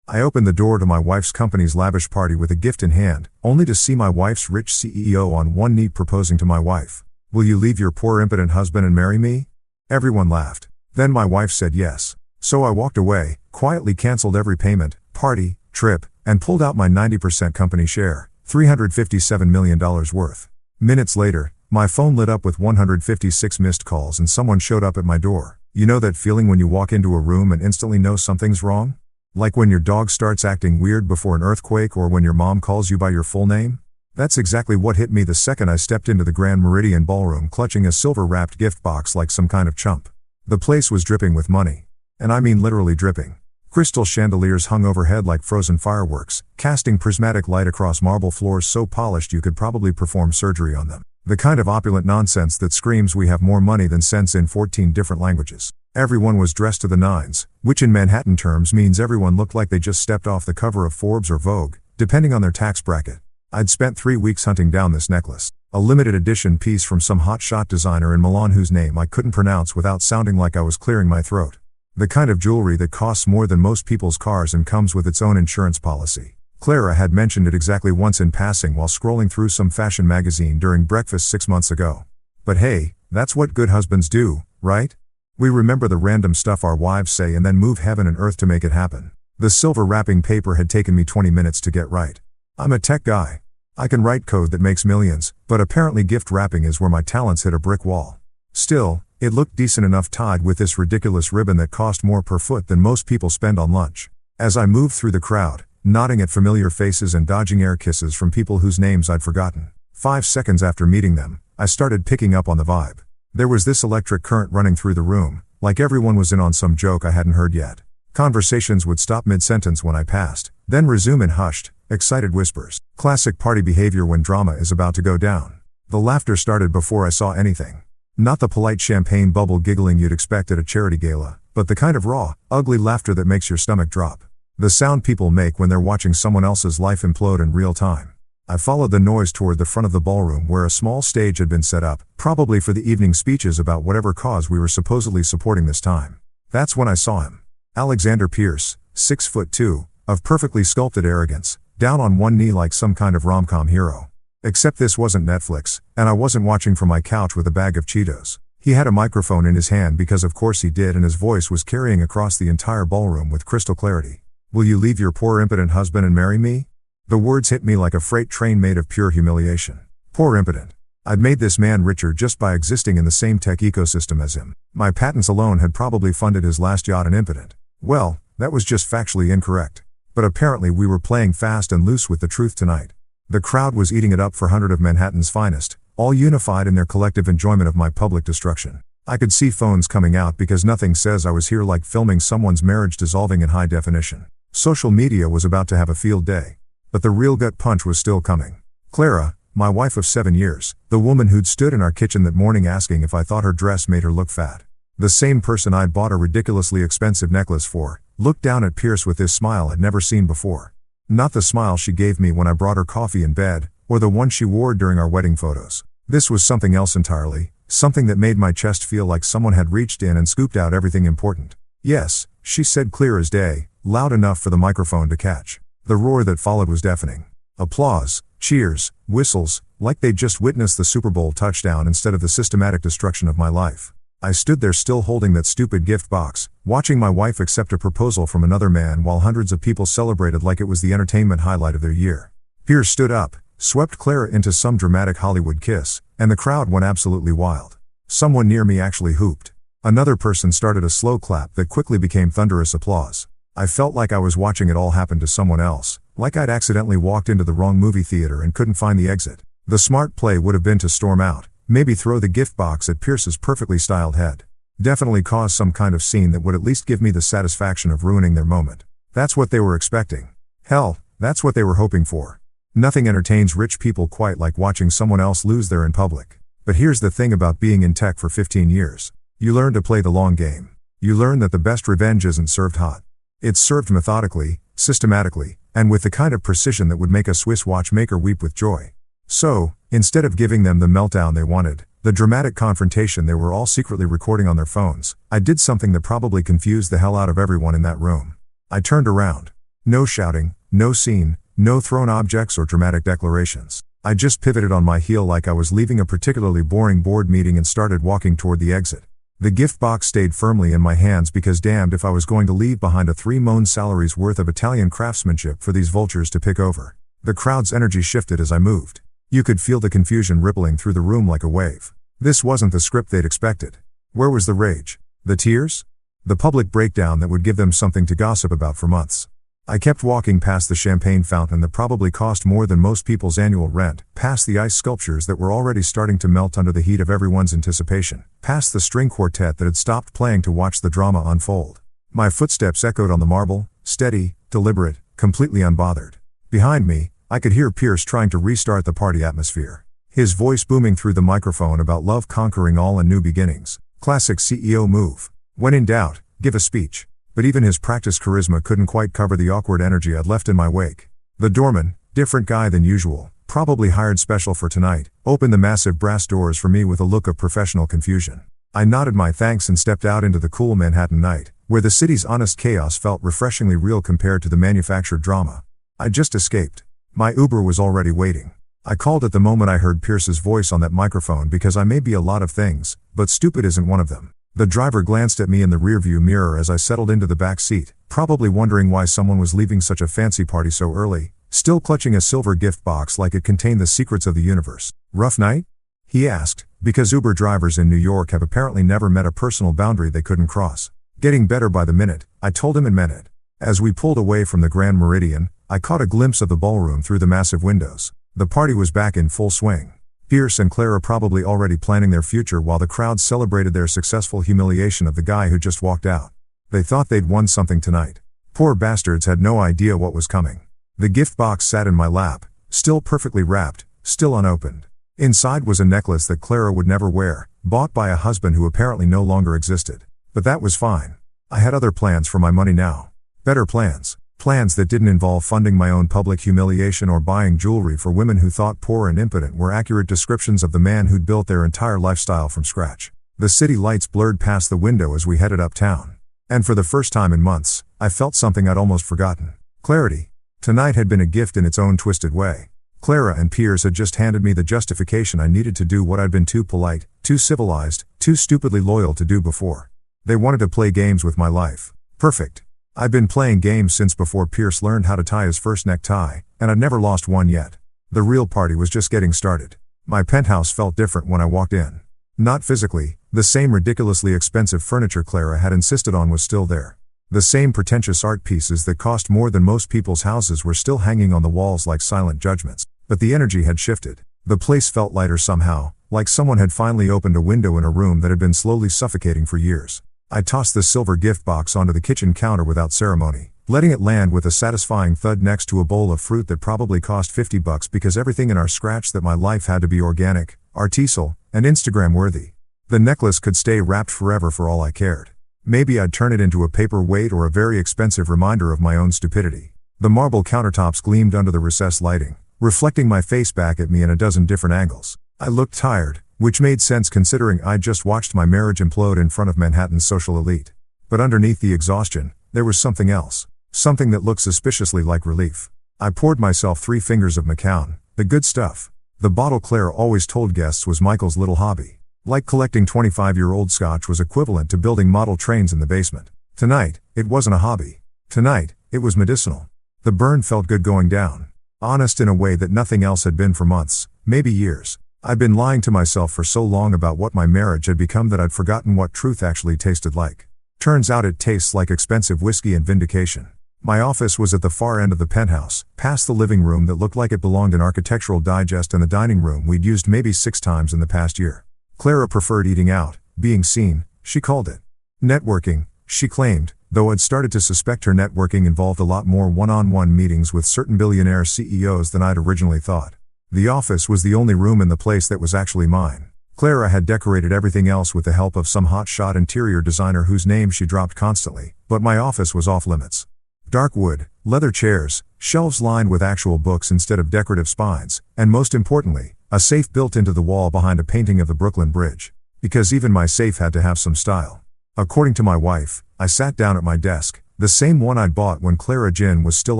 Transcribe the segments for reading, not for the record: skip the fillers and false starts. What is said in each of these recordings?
I opened the door to my wife's company's lavish party with a gift in hand, only to see my wife's rich CEO on one knee proposing to my wife. "Will you leave your poor impotent husband and marry me?" Everyone laughed. Then my wife said yes. So I walked away, quietly canceled every payment, party, trip, and pulled out my 90% company share, $357 million worth. Minutes later, my phone lit up with 156 missed calls and someone showed up at my door. You know that feeling when you walk into a room and instantly know something's wrong? Like when your dog starts acting weird before an earthquake or when your mom calls you by your full name? That's exactly what hit me the second I stepped into the Grand Meridian Ballroom clutching a silver-wrapped gift box like some kind of chump. The place was dripping with money. And I mean literally dripping. Crystal chandeliers hung overhead like frozen fireworks, casting prismatic light across marble floors so polished you could probably perform surgery on them. The kind of opulent nonsense that screams we have more money than sense in 14 different languages. Everyone was dressed to the nines, which in Manhattan terms means everyone looked like they just stepped off the cover of Forbes or Vogue, depending on their tax bracket. I'd spent 3 weeks hunting down this necklace, a limited edition piece from some hotshot designer in Milan whose name I couldn't pronounce without sounding like I was clearing my throat. The kind of jewelry that costs more than most people's cars and comes with its own insurance policy. Clara had mentioned it exactly once in passing while scrolling through some fashion magazine during breakfast 6 months ago. But hey, that's what good husbands do, right? We remember the random stuff our wives say and then move heaven and earth to make it happen. The silver wrapping paper had taken me 20 minutes to get right. I'm a tech guy. I can write code that makes millions, but apparently gift wrapping is where my talents hit a brick wall. Still, it looked decent enough tied with this ridiculous ribbon that cost more per foot than most people spend on lunch. As I moved through the crowd, nodding at familiar faces and dodging air kisses from people whose names I'd forgotten, 5 seconds after meeting them, I started picking up on the vibe. There was this electric current running through the room, like everyone was in on some joke I hadn't heard yet. Conversations would stop mid-sentence when I passed, then resume in hushed, excited whispers. Classic party behavior when drama is about to go down. The laughter started before I saw anything. Not the polite champagne bubble giggling you'd expect at a charity gala, but the kind of raw, ugly laughter that makes your stomach drop. The sound people make when they're watching someone else's life implode in real time. I followed the noise toward the front of the ballroom where a small stage had been set up, probably for the evening speeches about whatever cause we were supposedly supporting this time. That's when I saw him. Alexander Pierce, 6'2", of perfectly sculpted arrogance, down on one knee like some kind of rom-com hero. Except this wasn't Netflix, and I wasn't watching from my couch with a bag of Cheetos. He had a microphone in his hand because of course he did, and his voice was carrying across the entire ballroom with crystal clarity. "Will you leave your poor impotent husband and marry me?" The words hit me like a freight train made of pure humiliation. Poor impotent. I'd made this man richer just by existing in the same tech ecosystem as him. My patents alone had probably funded his last yacht and impotent. Well, that was just factually incorrect. But apparently we were playing fast and loose with the truth tonight. The crowd was eating it up for 100 of Manhattan's finest, all unified in their collective enjoyment of my public destruction. I could see phones coming out because nothing says I was here like filming someone's marriage dissolving in high definition. Social media was about to have a field day. But the real gut punch was still coming. Clara, my wife of 7 years, the woman who'd stood in our kitchen that morning asking if I thought her dress made her look fat. The same person I'd bought a ridiculously expensive necklace for, looked down at Pierce with this smile I'd never seen before. Not the smile she gave me when I brought her coffee in bed, or the one she wore during our wedding photos. This was something else entirely, something that made my chest feel like someone had reached in and scooped out everything important. "Yes," she said clear as day, loud enough for the microphone to catch. The roar that followed was deafening. Applause, cheers, whistles, like they'd just witnessed the Super Bowl touchdown instead of the systematic destruction of my life. I stood there still holding that stupid gift box, watching my wife accept a proposal from another man while hundreds of people celebrated like it was the entertainment highlight of their year. Pierce stood up, swept Clara into some dramatic Hollywood kiss, and the crowd went absolutely wild. Someone near me actually hooped. Another person started a slow clap that quickly became thunderous applause. I felt like I was watching it all happen to someone else, like I'd accidentally walked into the wrong movie theater and couldn't find the exit. The smart play would have been to storm out, maybe throw the gift box at Pierce's perfectly styled head. Definitely cause some kind of scene that would at least give me the satisfaction of ruining their moment. That's what they were expecting. Hell, that's what they were hoping for. Nothing entertains rich people quite like watching someone else lose there in public. But here's the thing about being in tech for 15 years. You learn to play the long game. You learn that the best revenge isn't served hot. It's served methodically, systematically, and with the kind of precision that would make a Swiss watchmaker weep with joy. So, instead of giving them the meltdown they wanted, the dramatic confrontation they were all secretly recording on their phones, I did something that probably confused the hell out of everyone in that room. I turned around. No shouting, no scene, no thrown objects or dramatic declarations. I just pivoted on my heel like I was leaving a particularly boring board meeting and started walking toward the exit. The gift box stayed firmly in my hands because damned if I was going to leave behind a 3 months' salaries worth of Italian craftsmanship for these vultures to pick over. The crowd's energy shifted as I moved. You could feel the confusion rippling through the room like a wave. This wasn't the script they'd expected. Where was the rage? The tears? The public breakdown that would give them something to gossip about for months. I kept walking past the champagne fountain that probably cost more than most people's annual rent, past the ice sculptures that were already starting to melt under the heat of everyone's anticipation, past the string quartet that had stopped playing to watch the drama unfold. My footsteps echoed on the marble, steady, deliberate, completely unbothered. Behind me, I could hear Pierce trying to restart the party atmosphere. His voice booming through the microphone about love conquering all and new beginnings. Classic CEO move. When in doubt, give a speech. But even his practiced charisma couldn't quite cover the awkward energy I'd left in my wake. The doorman, different guy than usual, probably hired special for tonight, opened the massive brass doors for me with a look of professional confusion. I nodded my thanks and stepped out into the cool Manhattan night, where the city's honest chaos felt refreshingly real compared to the manufactured drama I'd just escaped. My Uber was already waiting. I called at the moment I heard Pierce's voice on that microphone because I may be a lot of things, but stupid isn't one of them. The driver glanced at me in the rearview mirror as I settled into the back seat, probably wondering why someone was leaving such a fancy party so early, still clutching a silver gift box like it contained the secrets of the universe. Rough night? He asked, because Uber drivers in New York have apparently never met a personal boundary they couldn't cross. Getting better by the minute, I told him and meant it. As we pulled away from the Grand Meridian, I caught a glimpse of the ballroom through the massive windows. The party was back in full swing. Pierce and Clara probably already planning their future while the crowd celebrated their successful humiliation of the guy who just walked out. They thought they'd won something tonight. Poor bastards had no idea what was coming. The gift box sat in my lap, still perfectly wrapped, still unopened. Inside was a necklace that Clara would never wear, bought by a husband who apparently no longer existed. But that was fine. I had other plans for my money now. Better plans. Plans that didn't involve funding my own public humiliation or buying jewelry for women who thought poor and impotent were accurate descriptions of the man who'd built their entire lifestyle from scratch. The city lights blurred past the window as we headed uptown. And for the first time in months, I felt something I'd almost forgotten. Clarity. Tonight had been a gift in its own twisted way. Clara and Pierce had just handed me the justification I needed to do what I'd been too polite, too civilized, too stupidly loyal to do before. They wanted to play games with my life. Perfect. I'd been playing games since before Pierce learned how to tie his first necktie, and I'd never lost one yet. The real party was just getting started. My penthouse felt different when I walked in. Not physically, the same ridiculously expensive furniture Clara had insisted on was still there. The same pretentious art pieces that cost more than most people's houses were still hanging on the walls like silent judgments, but the energy had shifted. The place felt lighter somehow, like someone had finally opened a window in a room that had been slowly suffocating for years. I tossed the silver gift box onto the kitchen counter without ceremony, letting it land with a satisfying thud next to a bowl of fruit that probably cost $50 because everything in our scratch that my life had to be organic, artisanal, and Instagram-worthy. The necklace could stay wrapped forever for all I cared. Maybe I'd turn it into a paperweight or a very expensive reminder of my own stupidity. The marble countertops gleamed under the recessed lighting, reflecting my face back at me in a dozen different angles. I looked tired, which made sense considering I'd just watched my marriage implode in front of Manhattan's social elite. But underneath the exhaustion, there was something else. Something that looked suspiciously like relief. I poured myself 3 fingers of Macallan, the good stuff. The bottle Claire always told guests was Michael's little hobby. Like collecting 25-year-old scotch was equivalent to building model trains in the basement. Tonight, it wasn't a hobby. Tonight, it was medicinal. The burn felt good going down. Honest in a way that nothing else had been for months, maybe years. I'd been lying to myself for so long about what my marriage had become that I'd forgotten what truth actually tasted like. Turns out it tastes like expensive whiskey and vindication. My office was at the far end of the penthouse, past the living room that looked like it belonged in Architectural Digest and the dining room we'd used maybe 6 times in the past year. Clara preferred eating out, being seen, she called it. Networking, she claimed, though I'd started to suspect her networking involved a lot more one-on-one meetings with certain billionaire CEOs than I'd originally thought. The office was the only room in the place that was actually mine. Clara had decorated everything else with the help of some hotshot interior designer whose name she dropped constantly, but my office was off limits. Dark wood, leather chairs, shelves lined with actual books instead of decorative spines, and most importantly, a safe built into the wall behind a painting of the Brooklyn Bridge. Because even my safe had to have some style. According to my wife, I sat down at my desk, The same one I'd bought when Clara Gin was still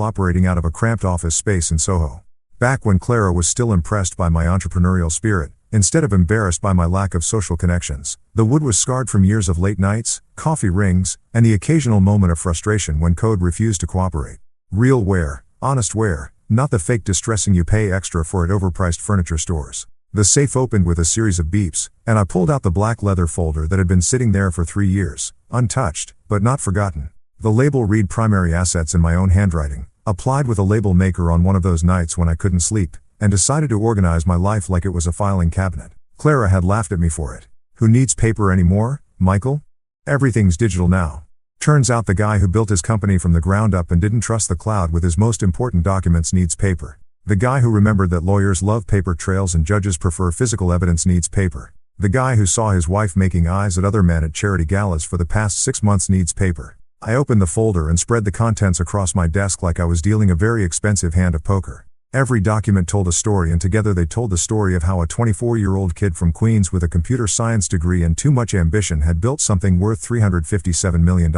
operating out of a cramped office space in Soho. Back when Clara was still impressed by my entrepreneurial spirit, instead of embarrassed by my lack of social connections. The wood was scarred from years of late nights, coffee rings, and the occasional moment of frustration when code refused to cooperate. Real wear, honest wear, not the fake distressing you pay extra for at overpriced furniture stores. The safe opened with a series of beeps, and I pulled out the black leather folder that had been sitting there for 3 years, untouched, but not forgotten. The label read primary assets in my own handwriting, applied with a label maker on one of those nights when I couldn't sleep, and decided to organize my life like it was a filing cabinet. Clara had laughed at me for it. Who needs paper anymore, Michael? Everything's digital now. Turns out the guy who built his company from the ground up and didn't trust the cloud with his most important documents needs paper. The guy who remembered that lawyers love paper trails and judges prefer physical evidence needs paper. The guy who saw his wife making eyes at other men at charity galas for the past 6 months needs paper. I opened the folder and spread the contents across my desk like I was dealing a very expensive hand of poker. Every document told a story, and together they told the story of how a 24-year-old kid from Queens with a computer science degree and too much ambition had built something worth $357 million.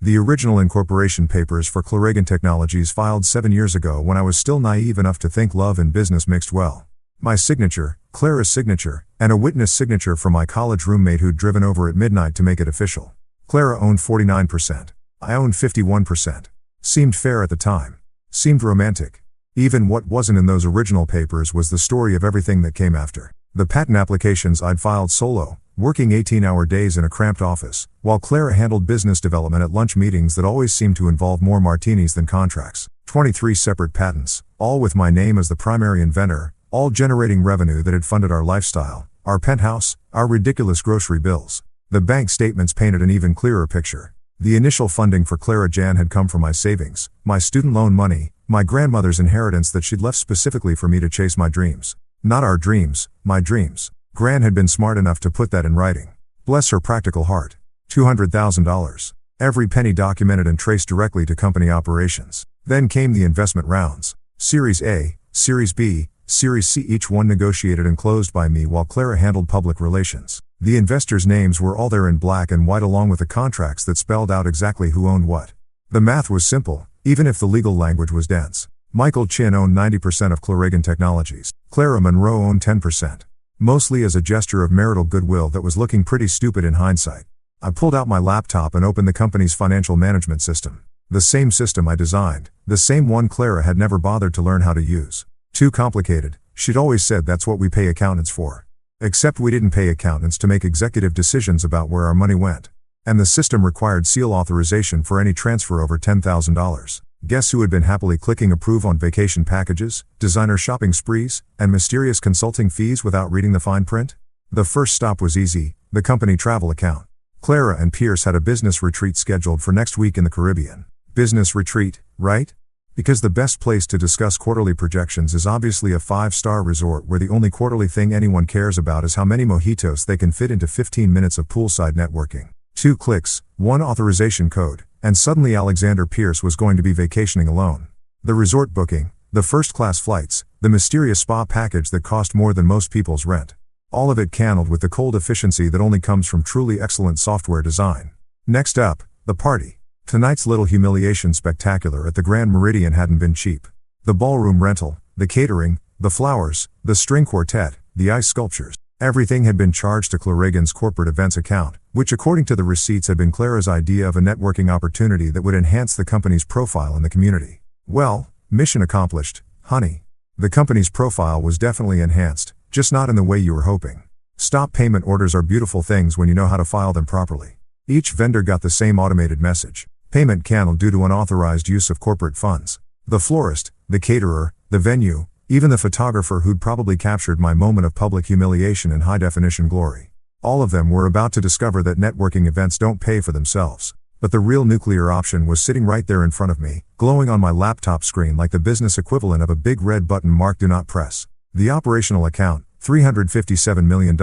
The original incorporation papers for Claregan Technologies filed 7 years ago when I was still naive enough to think love and business mixed well. My signature, Clara's signature, and a witness signature from my college roommate who'd driven over at midnight to make it official. Clara owned 49%. I owned 51%. Seemed fair at the time. Seemed romantic. Even what wasn't in those original papers was the story of everything that came after. The patent applications I'd filed solo, working 18-hour days in a cramped office, while Clara handled business development at lunch meetings that always seemed to involve more martinis than contracts. 23 separate patents, all with my name as the primary inventor, all generating revenue that had funded our lifestyle, our penthouse, our ridiculous grocery bills. The bank statements painted an even clearer picture. The initial funding for Clara Jan had come from my savings, my student loan money, my grandmother's inheritance that she'd left specifically for me to chase my dreams. Not our dreams, my dreams. Gran had been smart enough to put that in writing. Bless her practical heart. $200,000. Every penny documented and traced directly to company operations. Then came the investment rounds. Series A, Series B, Series C, each one negotiated and closed by me while Clara handled public relations. The investors' names were all there in black and white along with the contracts that spelled out exactly who owned what. The math was simple, even if the legal language was dense. Michael Chin owned 90% of Claregan Technologies. Clara Monroe owned 10%. Mostly as a gesture of marital goodwill that was looking pretty stupid in hindsight. I pulled out my laptop and opened the company's financial management system. The same system I designed, the same one Clara had never bothered to learn how to use. Too complicated, she'd always said that's what we pay accountants for. Except we didn't pay accountants to make executive decisions about where our money went. And the system required seal authorization for any transfer over $10,000. Guess who had been happily clicking approve on vacation packages, designer shopping sprees, and mysterious consulting fees without reading the fine print? The first stop was easy, the company travel account. Clara and Pierce had a business retreat scheduled for next week in the Caribbean. Business retreat, right? Because the best place to discuss quarterly projections is obviously a 5-star resort where the only quarterly thing anyone cares about is how many mojitos they can fit into 15 minutes of poolside networking. 2 clicks, 1 authorization code, and suddenly Alexander Pierce was going to be vacationing alone. The resort booking, the first-class flights, the mysterious spa package that cost more than most people's rent. All of it canned with the cold efficiency that only comes from truly excellent software design. Next up, the party. Tonight's little humiliation spectacular at the Grand Meridian hadn't been cheap. The ballroom rental, the catering, the flowers, the string quartet, the ice sculptures. Everything had been charged to Claregan's corporate events account, which according to the receipts had been Clara's idea of a networking opportunity that would enhance the company's profile in the community. Well, mission accomplished, honey. The company's profile was definitely enhanced, just not in the way you were hoping. Stop payment orders are beautiful things when you know how to file them properly. Each vendor got the same automated message. Payment canceled due to unauthorized use of corporate funds. The florist, the caterer, the venue, even the photographer who'd probably captured my moment of public humiliation in high-definition glory. All of them were about to discover that networking events don't pay for themselves. But the real nuclear option was sitting right there in front of me, glowing on my laptop screen like the business equivalent of a big red button marked "Do Not Press." The operational account, $357 million,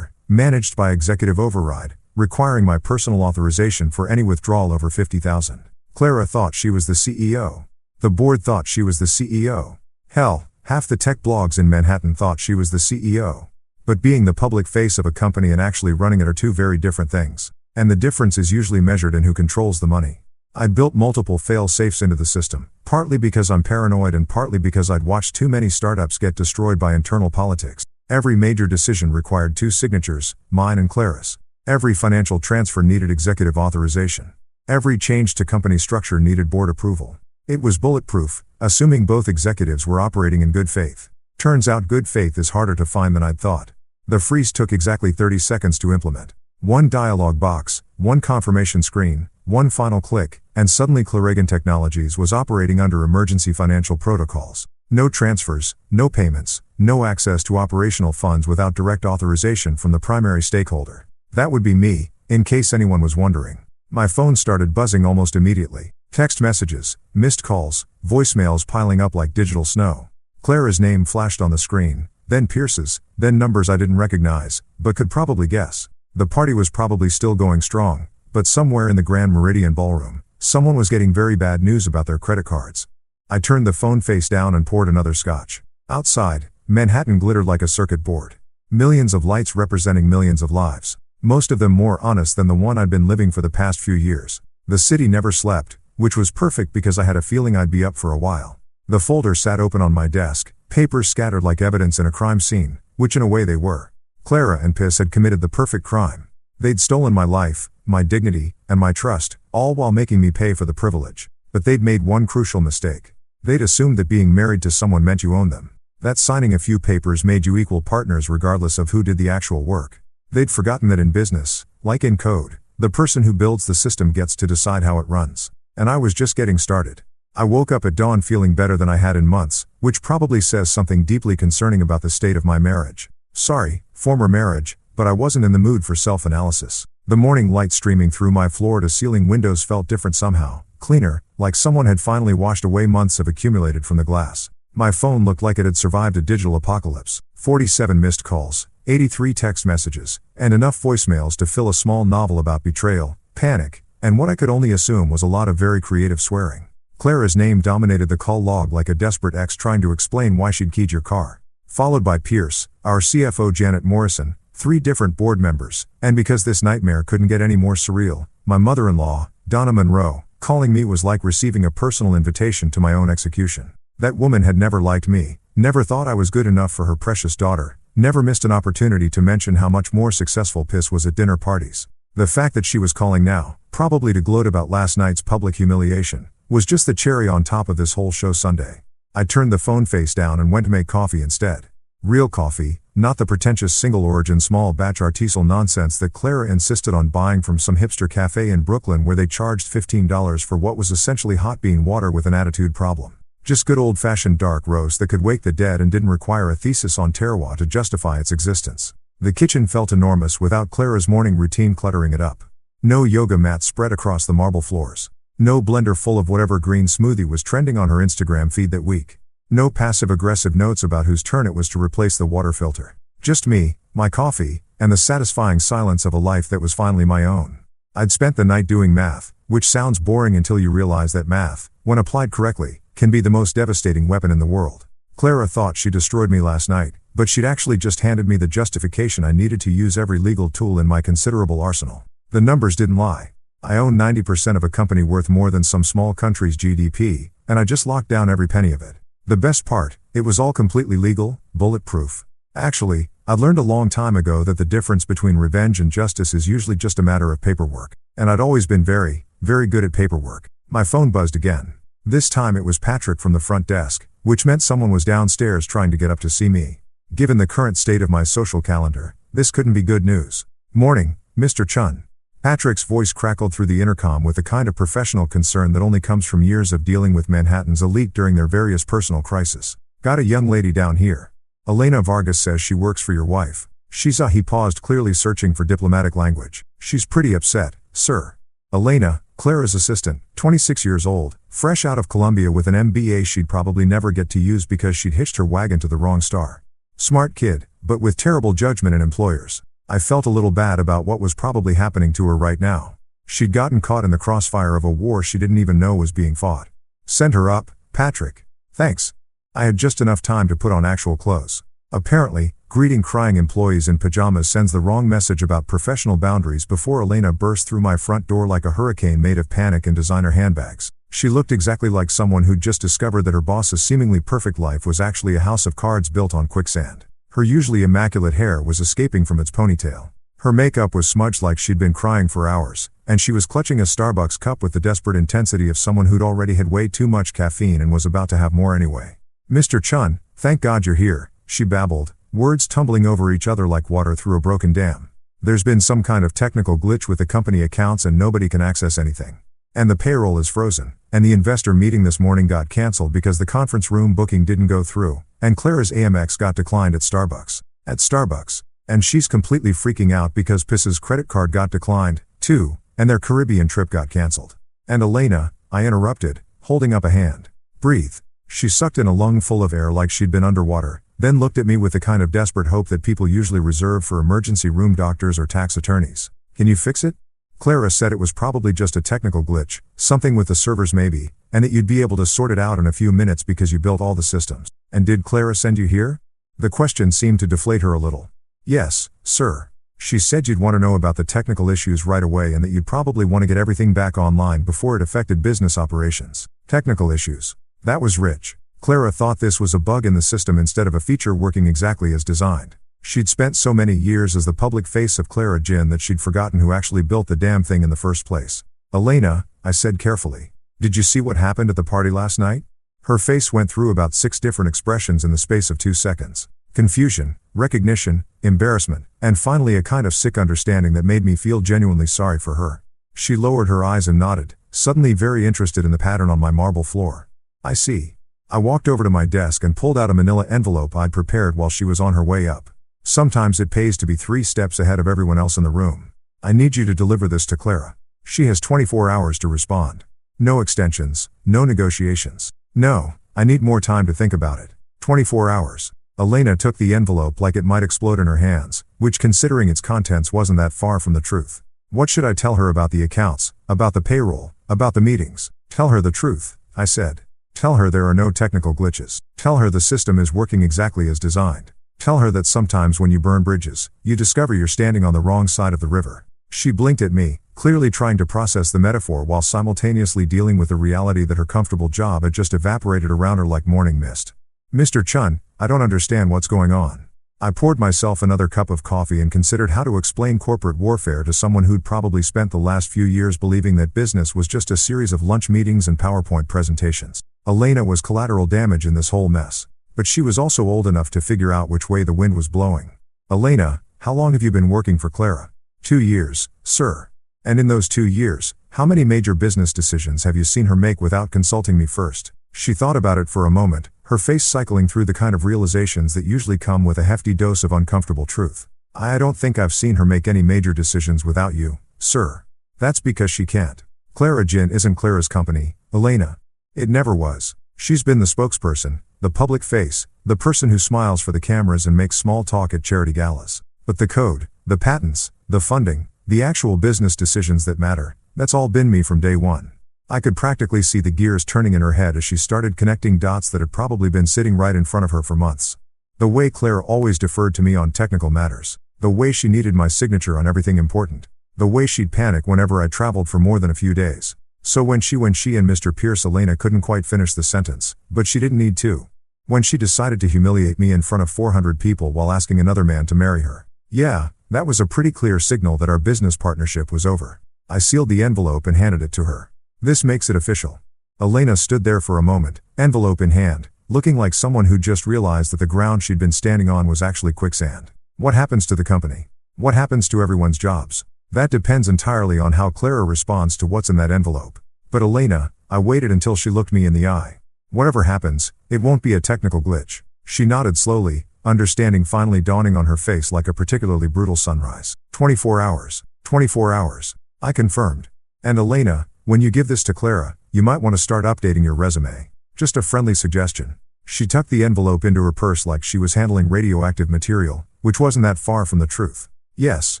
managed by executive override, requiring my personal authorization for any withdrawal over $50,000. Clara thought she was the CEO. The board thought she was the CEO. Hell, half the tech blogs in Manhattan thought she was the CEO. But being the public face of a company and actually running it are two very different things. And the difference is usually measured in who controls the money. I'd built multiple fail-safes into the system, partly because I'm paranoid and partly because I'd watched too many startups get destroyed by internal politics. Every major decision required 2 signatures, mine and Clara's. Every financial transfer needed executive authorization. Every change to company structure needed board approval. It was bulletproof, assuming both executives were operating in good faith. Turns out good faith is harder to find than I'd thought. The freeze took exactly 30 seconds to implement. 1 dialog box, 1 confirmation screen, 1 final click, and suddenly Claragan Technologies was operating under emergency financial protocols. No transfers, no payments, no access to operational funds without direct authorization from the primary stakeholder. That would be me, in case anyone was wondering. My phone started buzzing almost immediately. Text messages, missed calls, voicemails piling up like digital snow. Clara's name flashed on the screen, then Pierce's, then numbers I didn't recognize, but could probably guess. The party was probably still going strong, but somewhere in the Grand Meridian Ballroom, someone was getting very bad news about their credit cards. I turned the phone face down and poured another scotch. Outside, Manhattan glittered like a circuit board. Millions of lights representing millions of lives. Most of them more honest than the one I'd been living for the past few years. The city never slept, which was perfect because I had a feeling I'd be up for a while. The folder sat open on my desk, papers scattered like evidence in a crime scene, which in a way they were. Clara and Piss had committed the perfect crime. They'd stolen my life, my dignity, and my trust, all while making me pay for the privilege. But they'd made one crucial mistake. They'd assumed that being married to someone meant you owned them. That signing a few papers made you equal partners regardless of who did the actual work. They'd forgotten that in business, like in code, the person who builds the system gets to decide how it runs. And I was just getting started. I woke up at dawn feeling better than I had in months, which probably says something deeply concerning about the state of my marriage. Sorry, former marriage, but I wasn't in the mood for self-analysis. The morning light streaming through my floor-to-ceiling windows felt different somehow, cleaner, like someone had finally washed away months of accumulated from the glass. My phone looked like it had survived a digital apocalypse. 47 missed calls, 83 text messages, and enough voicemails to fill a small novel about betrayal, panic, and what I could only assume was a lot of very creative swearing. Clara's name dominated the call log like a desperate ex trying to explain why she'd keyed your car. Followed by Pierce, our CFO Janet Morrison, 3 different board members, and because this nightmare couldn't get any more surreal, my mother-in-law, Donna Monroe. Calling me was like receiving a personal invitation to my own execution. That woman had never liked me, never thought I was good enough for her precious daughter, never missed an opportunity to mention how much more successful Piss was at dinner parties. The fact that she was calling now, probably to gloat about last night's public humiliation, was just the cherry on top of this whole show Sunday. I turned the phone face down and went to make coffee instead. Real coffee, not the pretentious single-origin small-batch artisanal nonsense that Clara insisted on buying from some hipster cafe in Brooklyn where they charged $15 for what was essentially hot bean water with an attitude problem. Just good old-fashioned dark roast that could wake the dead and didn't require a thesis on terroir to justify its existence. The kitchen felt enormous without Clara's morning routine cluttering it up. No yoga mats spread across the marble floors. No blender full of whatever green smoothie was trending on her Instagram feed that week. No passive-aggressive notes about whose turn it was to replace the water filter. Just me, my coffee, and the satisfying silence of a life that was finally my own. I'd spent the night doing math, which sounds boring until you realize that math, when applied correctly, can be the most devastating weapon in the world. Clara thought she destroyed me last night, but she'd actually just handed me the justification I needed to use every legal tool in my considerable arsenal. The numbers didn't lie. I own 90% of a company worth more than some small country's GDP, and I just locked down every penny of it. The best part, it was all completely legal, bulletproof. Actually, I learned a long time ago that the difference between revenge and justice is usually just a matter of paperwork. And I'd always been very, very good at paperwork. My phone buzzed again. This time it was Patrick from the front desk, which meant someone was downstairs trying to get up to see me. Given the current state of my social calendar, this couldn't be good news. Morning, Mr. Chun. Patrick's voice crackled through the intercom with the kind of professional concern that only comes from years of dealing with Manhattan's elite during their various personal crises. Got a young lady down here. Elena Vargas says she works for your wife. He paused, clearly searching for diplomatic language. She's pretty upset, sir. Elena, Clara's assistant, 26 years old, fresh out of Columbia with an MBA she'd probably never get to use because she'd hitched her wagon to the wrong star. Smart kid, but with terrible judgment in employers. I felt a little bad about what was probably happening to her right now. She'd gotten caught in the crossfire of a war she didn't even know was being fought. Send her up, Patrick. Thanks. I had just enough time to put on actual clothes. Apparently, greeting crying employees in pajamas sends the wrong message about professional boundaries before Elena burst through my front door like a hurricane made of panic and designer handbags. She looked exactly like someone who'd just discovered that her boss's seemingly perfect life was actually a house of cards built on quicksand. Her usually immaculate hair was escaping from its ponytail. Her makeup was smudged like she'd been crying for hours, and she was clutching a Starbucks cup with the desperate intensity of someone who'd already had way too much caffeine and was about to have more anyway. "Mr. Chun, thank God you're here," she babbled, words tumbling over each other like water through a broken dam. "There's been some kind of technical glitch with the company accounts and nobody can access anything. And the payroll is frozen, and the investor meeting this morning got cancelled because the conference room booking didn't go through, and Clara's Amex got declined at Starbucks. And she's completely freaking out because Piss's credit card got declined, too, and their Caribbean trip got cancelled. And Elena," I interrupted, holding up a hand. "Breathe." She sucked in a lungful of air like she'd been underwater, then looked at me with the kind of desperate hope that people usually reserve for emergency room doctors or tax attorneys. "Can you fix it?" Clara said it was probably just a technical glitch, something with the servers maybe, and that you'd be able to sort it out in a few minutes because you built all the systems. "And did Clara send you here?" The question seemed to deflate her a little. "Yes, sir. She said you'd want to know about the technical issues right away and that you'd probably want to get everything back online before it affected business operations." Technical issues. That was rich. Clara thought this was a bug in the system instead of a feature working exactly as designed. She'd spent so many years as the public face of Clara Jin that she'd forgotten who actually built the damn thing in the first place. "Elena," I said carefully, "did you see what happened at the party last night?" Her face went through about 6 different expressions in the space of 2 seconds. Confusion, recognition, embarrassment, and finally a kind of sick understanding that made me feel genuinely sorry for her. She lowered her eyes and nodded, suddenly very interested in the pattern on my marble floor. "I see." I walked over to my desk and pulled out a manila envelope I'd prepared while she was on her way up. "Sometimes it pays to be 3 steps ahead of everyone else in the room. I need you to deliver this to Clara. She has 24 hours to respond. No extensions, no negotiations. No, I need more time to think about it. 24 hours. Elena took the envelope like it might explode in her hands, which considering its contents wasn't that far from the truth. "What should I tell her about the accounts, about the payroll, about the meetings?" "Tell her the truth," I said. "Tell her there are no technical glitches. Tell her the system is working exactly as designed. Tell her that sometimes when you burn bridges, you discover you're standing on the wrong side of the river." She blinked at me, clearly trying to process the metaphor while simultaneously dealing with the reality that her comfortable job had just evaporated around her like morning mist. "Mr. Chun, I don't understand what's going on." I poured myself another cup of coffee and considered how to explain corporate warfare to someone who'd probably spent the last few years believing that business was just a series of lunch meetings and PowerPoint presentations. Elena was collateral damage in this whole mess, but she was also old enough to figure out which way the wind was blowing. "Elena, how long have you been working for Clara?" 2 years, sir. "And in those 2 years, how many major business decisions have you seen her make without consulting me first?" She thought about it for a moment, her face cycling through the kind of realizations that usually come with a hefty dose of uncomfortable truth. "I don't think I've seen her make any major decisions without you, sir." "That's because she can't. Clara Jin isn't Clara's company, Elena. It never was. She's been the spokesperson, the public face, the person who smiles for the cameras and makes small talk at charity galas. But the code, the patents, the funding, the actual business decisions that matter, that's all been me from day one." I could practically see the gears turning in her head as she started connecting dots that had probably been sitting right in front of her for months. The way Claire always deferred to me on technical matters. The way she needed my signature on everything important. The way she'd panic whenever I traveled for more than a few days. So when she and Mr. Pierce Elena couldn't quite finish the sentence, but she didn't need to. When she decided to humiliate me in front of 400 people while asking another man to marry her. Yeah, that was a pretty clear signal that our business partnership was over. I sealed the envelope and handed it to her. "This makes it official." Elena stood there for a moment, envelope in hand, looking like someone who'd just realized that the ground she'd been standing on was actually quicksand. "What happens to the company? What happens to everyone's jobs?" "That depends entirely on how Clara responds to what's in that envelope." "But Elena," I waited until she looked me in the eye. "Whatever happens, it won't be a technical glitch." She nodded slowly, understanding finally dawning on her face like a particularly brutal sunrise. 24 hours. 24 hours. I confirmed. "And Elena, when you give this to Clara, you might want to start updating your resume. Just a friendly suggestion." She tucked the envelope into her purse like she was handling radioactive material, which wasn't that far from the truth. "Yes,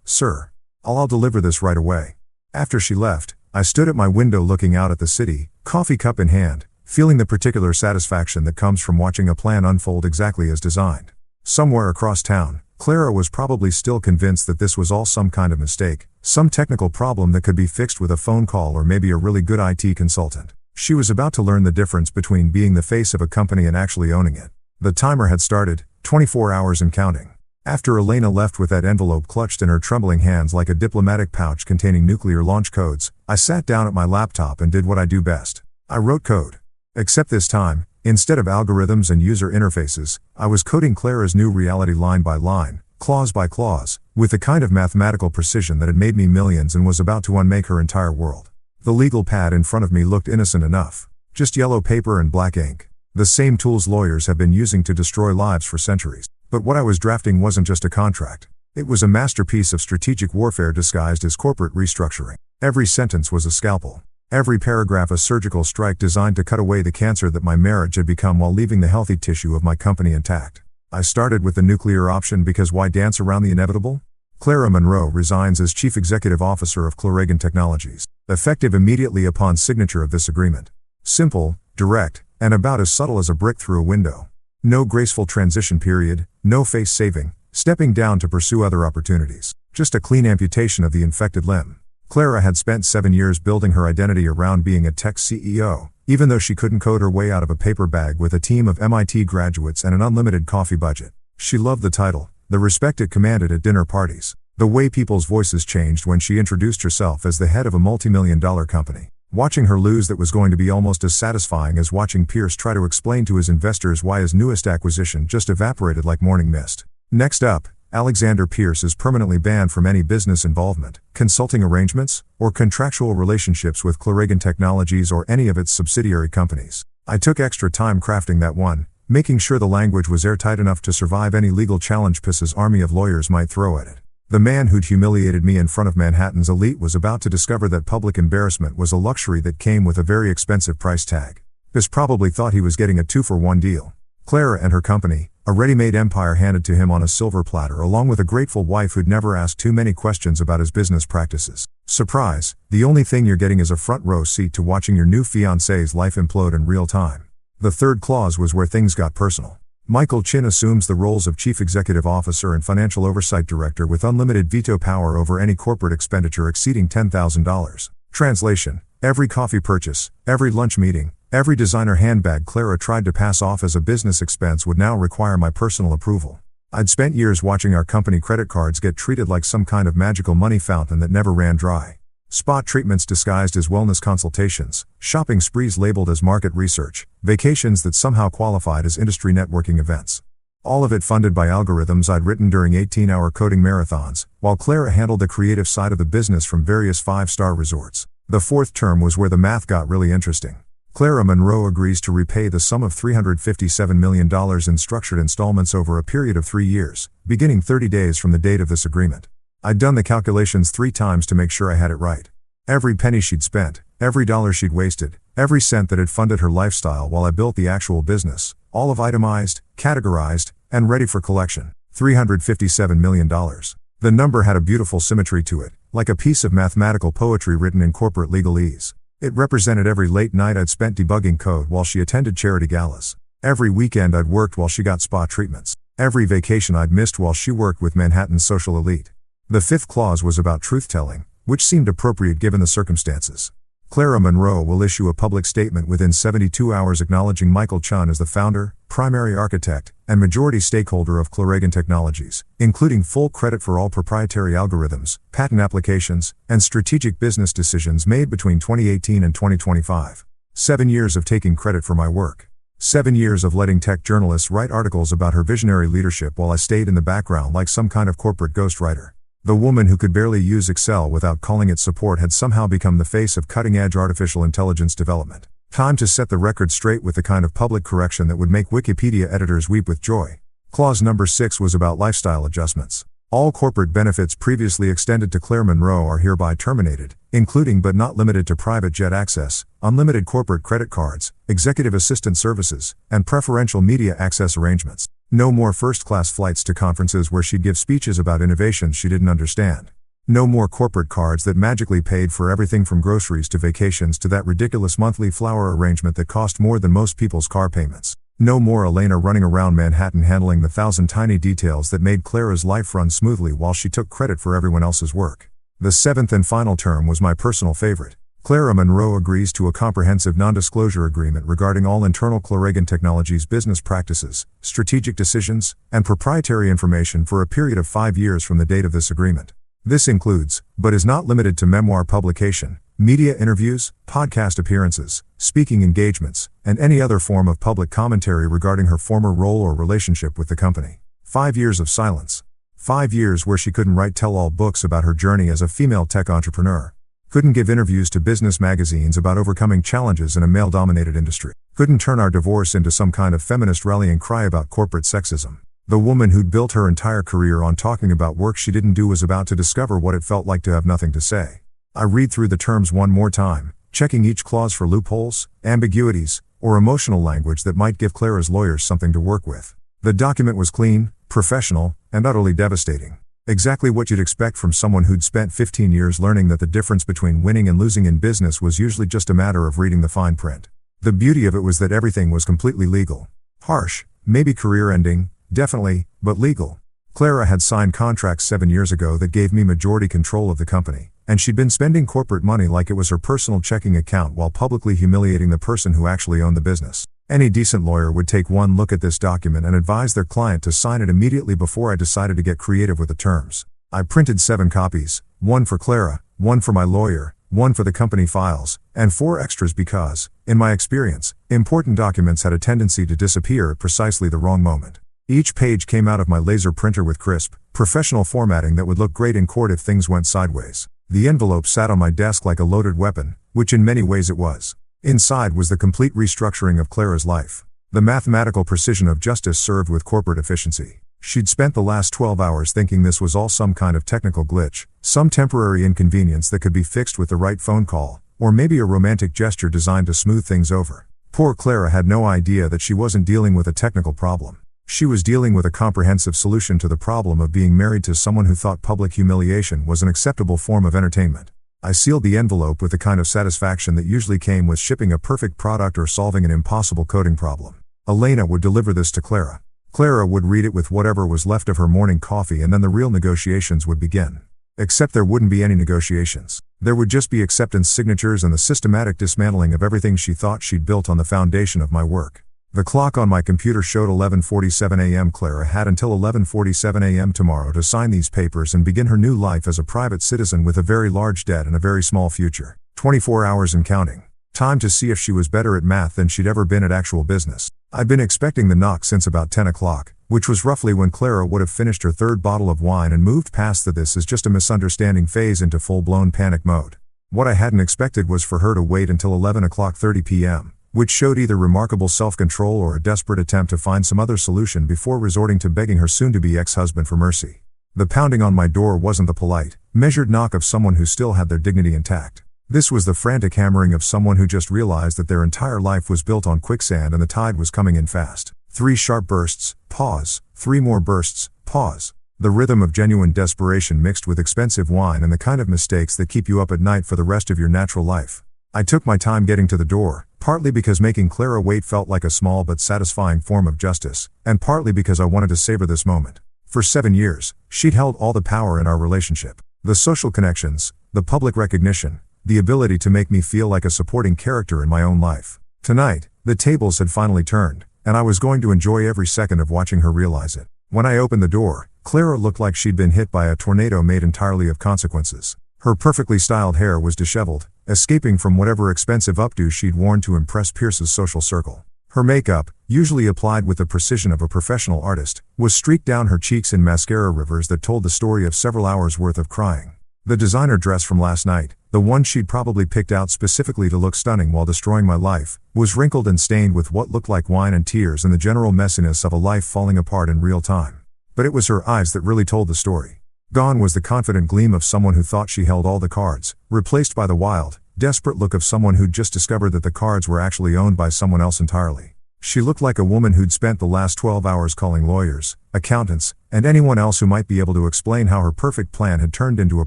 sir. I'll deliver this right away." After she left, I stood at my window looking out at the city, coffee cup in hand, feeling the particular satisfaction that comes from watching a plan unfold exactly as designed. Somewhere across town, Clara was probably still convinced that this was all some kind of mistake, some technical problem that could be fixed with a phone call or maybe a really good IT consultant. She was about to learn the difference between being the face of a company and actually owning it. The timer had started, 24 hours and counting. After Elena left with that envelope clutched in her trembling hands like a diplomatic pouch containing nuclear launch codes, I sat down at my laptop and did what I do best. I wrote code. Except this time, instead of algorithms and user interfaces, I was coding Clara's new reality line by line, clause by clause, with the kind of mathematical precision that had made me millions and was about to unmake her entire world. The legal pad in front of me looked innocent enough. Just yellow paper and black ink. The same tools lawyers have been using to destroy lives for centuries. But what I was drafting wasn't just a contract. It was a masterpiece of strategic warfare disguised as corporate restructuring. Every sentence was a scalpel. Every paragraph a surgical strike designed to cut away the cancer that my marriage had become while leaving the healthy tissue of my company intact. I started with the nuclear option because why dance around the inevitable? Clara Monroe resigns as Chief Executive Officer of Clarigen Technologies, effective immediately upon signature of this agreement. Simple, direct, and about as subtle as a brick through a window. No graceful transition period, no face saving, stepping down to pursue other opportunities. Just a clean amputation of the infected limb. Clara had spent 7 years building her identity around being a tech CEO, even though she couldn't code her way out of a paper bag with a team of MIT graduates and an unlimited coffee budget. She loved the title, the respect it commanded at dinner parties, the way people's voices changed when she introduced herself as the head of a multi-million-dollar company. Watching her lose that was going to be almost as satisfying as watching Pierce try to explain to his investors why his newest acquisition just evaporated like morning mist. Next up, Alexander Pierce is permanently banned from any business involvement, consulting arrangements, or contractual relationships with Clarigen Technologies or any of its subsidiary companies. I took extra time crafting that one, making sure the language was airtight enough to survive any legal challenge Pierce's army of lawyers might throw at it. The man who'd humiliated me in front of Manhattan's elite was about to discover that public embarrassment was a luxury that came with a very expensive price tag. Pierce probably thought he was getting a 2-for-1 deal. Clara and her company, a ready-made empire handed to him on a silver platter along with a grateful wife who'd never asked too many questions about his business practices. Surprise, the only thing you're getting is a front-row seat to watching your new fiancé's life implode in real time. The third clause was where things got personal. Michael Chin assumes the roles of Chief Executive Officer and Financial Oversight Director with unlimited veto power over any corporate expenditure exceeding $10,000. Translation: every coffee purchase, every lunch meeting, every designer handbag Clara tried to pass off as a business expense would now require my personal approval. I'd spent years watching our company credit cards get treated like some kind of magical money fountain that never ran dry. Spot treatments disguised as wellness consultations, shopping sprees labeled as market research, vacations that somehow qualified as industry networking events. All of it funded by algorithms I'd written during 18-hour coding marathons, while Clara handled the creative side of the business from various 5-star resorts. The fourth term was where the math got really interesting. Clara Monroe agrees to repay the sum of $357 million in structured installments over a period of 3 years, beginning 30 days from the date of this agreement. I'd done the calculations 3 times to make sure I had it right. Every penny she'd spent, every dollar she'd wasted, every cent that had funded her lifestyle while I built the actual business, all of itemized, categorized, and ready for collection. $357 million. The number had a beautiful symmetry to it, like a piece of mathematical poetry written in corporate legalese. It represented every late night I'd spent debugging code while she attended charity galas. Every weekend I'd worked while she got spa treatments. Every vacation I'd missed while she worked with Manhattan's social elite. The fifth clause was about truth-telling, which seemed appropriate given the circumstances. Clara Monroe will issue a public statement within 72 hours acknowledging Michael Chun as the founder, primary architect, and majority stakeholder of Clarigen Technologies, including full credit for all proprietary algorithms, patent applications, and strategic business decisions made between 2018 and 2025. 7 years of taking credit for my work. 7 years of letting tech journalists write articles about her visionary leadership while I stayed in the background like some kind of corporate ghostwriter. The woman who could barely use Excel without calling it support had somehow become the face of cutting-edge artificial intelligence development. Time to set the record straight with the kind of public correction that would make Wikipedia editors weep with joy. Clause number 6 was about lifestyle adjustments. All corporate benefits previously extended to Clara Monroe are hereby terminated, including but not limited to private jet access, unlimited corporate credit cards, executive assistant services, and preferential media access arrangements. No more first-class flights to conferences where she'd give speeches about innovations she didn't understand. No more corporate cards that magically paid for everything from groceries to vacations to that ridiculous monthly flower arrangement that cost more than most people's car payments. No more Elena running around Manhattan handling the 1,000 tiny details that made Clara's life run smoothly while she took credit for everyone else's work. The seventh and final term was my personal favorite. Clara Monroe agrees to a comprehensive non-disclosure agreement regarding all internal Claragan Technologies business practices, strategic decisions, and proprietary information for a period of 5 years from the date of this agreement. This includes, but is not limited to memoir publication, media interviews, podcast appearances, speaking engagements, and any other form of public commentary regarding her former role or relationship with the company. 5 years of silence. 5 years where she couldn't write tell-all books about her journey as a female tech entrepreneur. Couldn't give interviews to business magazines about overcoming challenges in a male-dominated industry. Couldn't turn our divorce into some kind of feminist rallying cry about corporate sexism. The woman who'd built her entire career on talking about work she didn't do was about to discover what it felt like to have nothing to say. I read through the terms one more time, checking each clause for loopholes, ambiguities, or emotional language that might give Clara's lawyers something to work with. The document was clean, professional, and utterly devastating. Exactly what you'd expect from someone who'd spent 15 years learning that the difference between winning and losing in business was usually just a matter of reading the fine print. The beauty of it was that everything was completely legal. Harsh, maybe career-ending, definitely, but legal. Clara had signed contracts 7 years ago that gave me majority control of the company, and she'd been spending corporate money like it was her personal checking account while publicly humiliating the person who actually owned the business. Any decent lawyer would take one look at this document and advise their client to sign it immediately before I decided to get creative with the terms. I printed 7 copies, 1 for Clara, 1 for my lawyer, 1 for the company files, and 4 extras because, in my experience, important documents had a tendency to disappear at precisely the wrong moment. Each page came out of my laser printer with crisp, professional formatting that would look great in court if things went sideways. The envelope sat on my desk like a loaded weapon, which in many ways it was. Inside was the complete restructuring of Clara's life. The mathematical precision of justice served with corporate efficiency. She'd spent the last 12 hours thinking this was all some kind of technical glitch, some temporary inconvenience that could be fixed with the right phone call, or maybe a romantic gesture designed to smooth things over. Poor Clara had no idea that she wasn't dealing with a technical problem. She was dealing with a comprehensive solution to the problem of being married to someone who thought public humiliation was an acceptable form of entertainment. I sealed the envelope with the kind of satisfaction that usually came with shipping a perfect product or solving an impossible coding problem. Elena would deliver this to Clara. Clara would read it with whatever was left of her morning coffee, and then the real negotiations would begin. Except there wouldn't be any negotiations. There would just be acceptance signatures and the systematic dismantling of everything she thought she'd built on the foundation of my work. The clock on my computer showed 11:47 a.m. Clara had until 11:47 a.m. tomorrow to sign these papers and begin her new life as a private citizen with a very large debt and a very small future. 24 hours and counting. Time to see if she was better at math than she'd ever been at actual business. I'd been expecting the knock since about 10 o'clock, which was roughly when Clara would have finished her 3rd bottle of wine and moved past the "this is just a misunderstanding" phase into full-blown panic mode. What I hadn't expected was for her to wait until 11:30 p.m. which showed either remarkable self-control or a desperate attempt to find some other solution before resorting to begging her soon-to-be ex-husband for mercy. The pounding on my door wasn't the polite, measured knock of someone who still had their dignity intact. This was the frantic hammering of someone who just realized that their entire life was built on quicksand and the tide was coming in fast. 3 sharp bursts, pause, 3 more bursts, pause. The rhythm of genuine desperation mixed with expensive wine and the kind of mistakes that keep you up at night for the rest of your natural life. I took my time getting to the door, partly because making Clara wait felt like a small but satisfying form of justice, and partly because I wanted to savor this moment. For 7 years, she'd held all the power in our relationship. The social connections, the public recognition, the ability to make me feel like a supporting character in my own life. Tonight, the tables had finally turned, and I was going to enjoy every second of watching her realize it. When I opened the door, Clara looked like she'd been hit by a tornado made entirely of consequences. Her perfectly styled hair was disheveled, escaping from whatever expensive updo she'd worn to impress Pierce's social circle. Her makeup, usually applied with the precision of a professional artist, was streaked down her cheeks in mascara rivers that told the story of several hours' worth of crying. The designer dress from last night, the one she'd probably picked out specifically to look stunning while destroying my life, was wrinkled and stained with what looked like wine and tears and the general messiness of a life falling apart in real time. But it was her eyes that really told the story. Gone was the confident gleam of someone who thought she held all the cards, replaced by the wild, desperate look of someone who'd just discovered that the cards were actually owned by someone else entirely. She looked like a woman who'd spent the last 12 hours calling lawyers, accountants, and anyone else who might be able to explain how her perfect plan had turned into a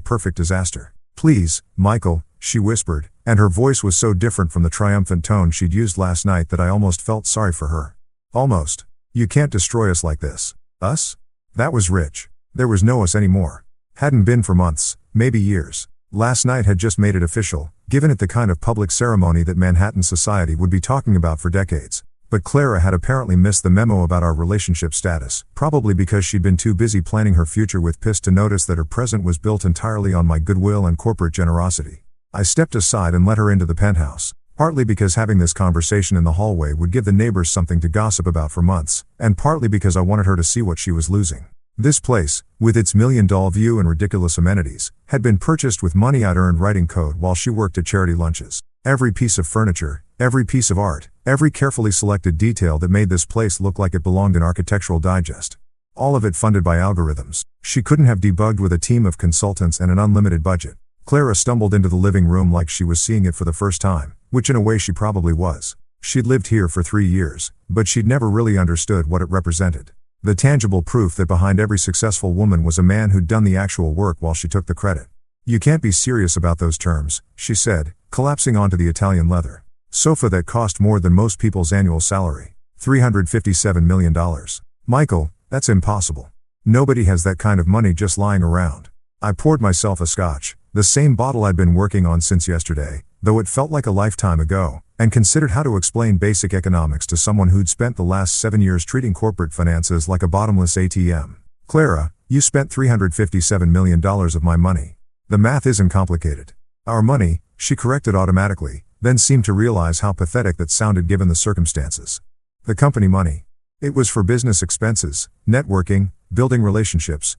perfect disaster. "Please, Michael," she whispered, and her voice was so different from the triumphant tone she'd used last night that I almost felt sorry for her. Almost. You can't destroy us like this. Us? That was Rich. There was no us anymore. Hadn't been for months, maybe years. Last night had just made it official, given it the kind of public ceremony that Manhattan society would be talking about for decades. But Clara had apparently missed the memo about our relationship status, probably because she'd been too busy planning her future with piss to notice that her present was built entirely on my goodwill and corporate generosity. I stepped aside and let her into the penthouse, partly because having this conversation in the hallway would give the neighbors something to gossip about for months, and partly because I wanted her to see what she was losing. This place, with its million-dollar view and ridiculous amenities, had been purchased with money I'd earned writing code while she worked at charity lunches. Every piece of furniture, every piece of art, every carefully selected detail that made this place look like it belonged in Architectural Digest. All of it funded by algorithms. She couldn't have debugged with a team of consultants and an unlimited budget. Clara stumbled into the living room like she was seeing it for the first time, which in a way she probably was. She'd lived here for 3 years, but she'd never really understood what it represented. The tangible proof that behind every successful woman was a man who'd done the actual work while she took the credit. "You can't be serious about those terms," she said, collapsing onto the Italian leather sofa that cost more than most people's annual salary. $357 million. Michael, that's impossible. Nobody has that kind of money just lying around. I poured myself a scotch, the same bottle I'd been working on since yesterday, though it felt like a lifetime ago, and considered how to explain basic economics to someone who'd spent the last 7 years treating corporate finances like a bottomless ATM. "Clara, you spent $357 million of my money. The math isn't complicated." "Our money," she corrected automatically, then seemed to realize how pathetic that sounded given the circumstances. "The company money. It was for business expenses, networking, building relationships.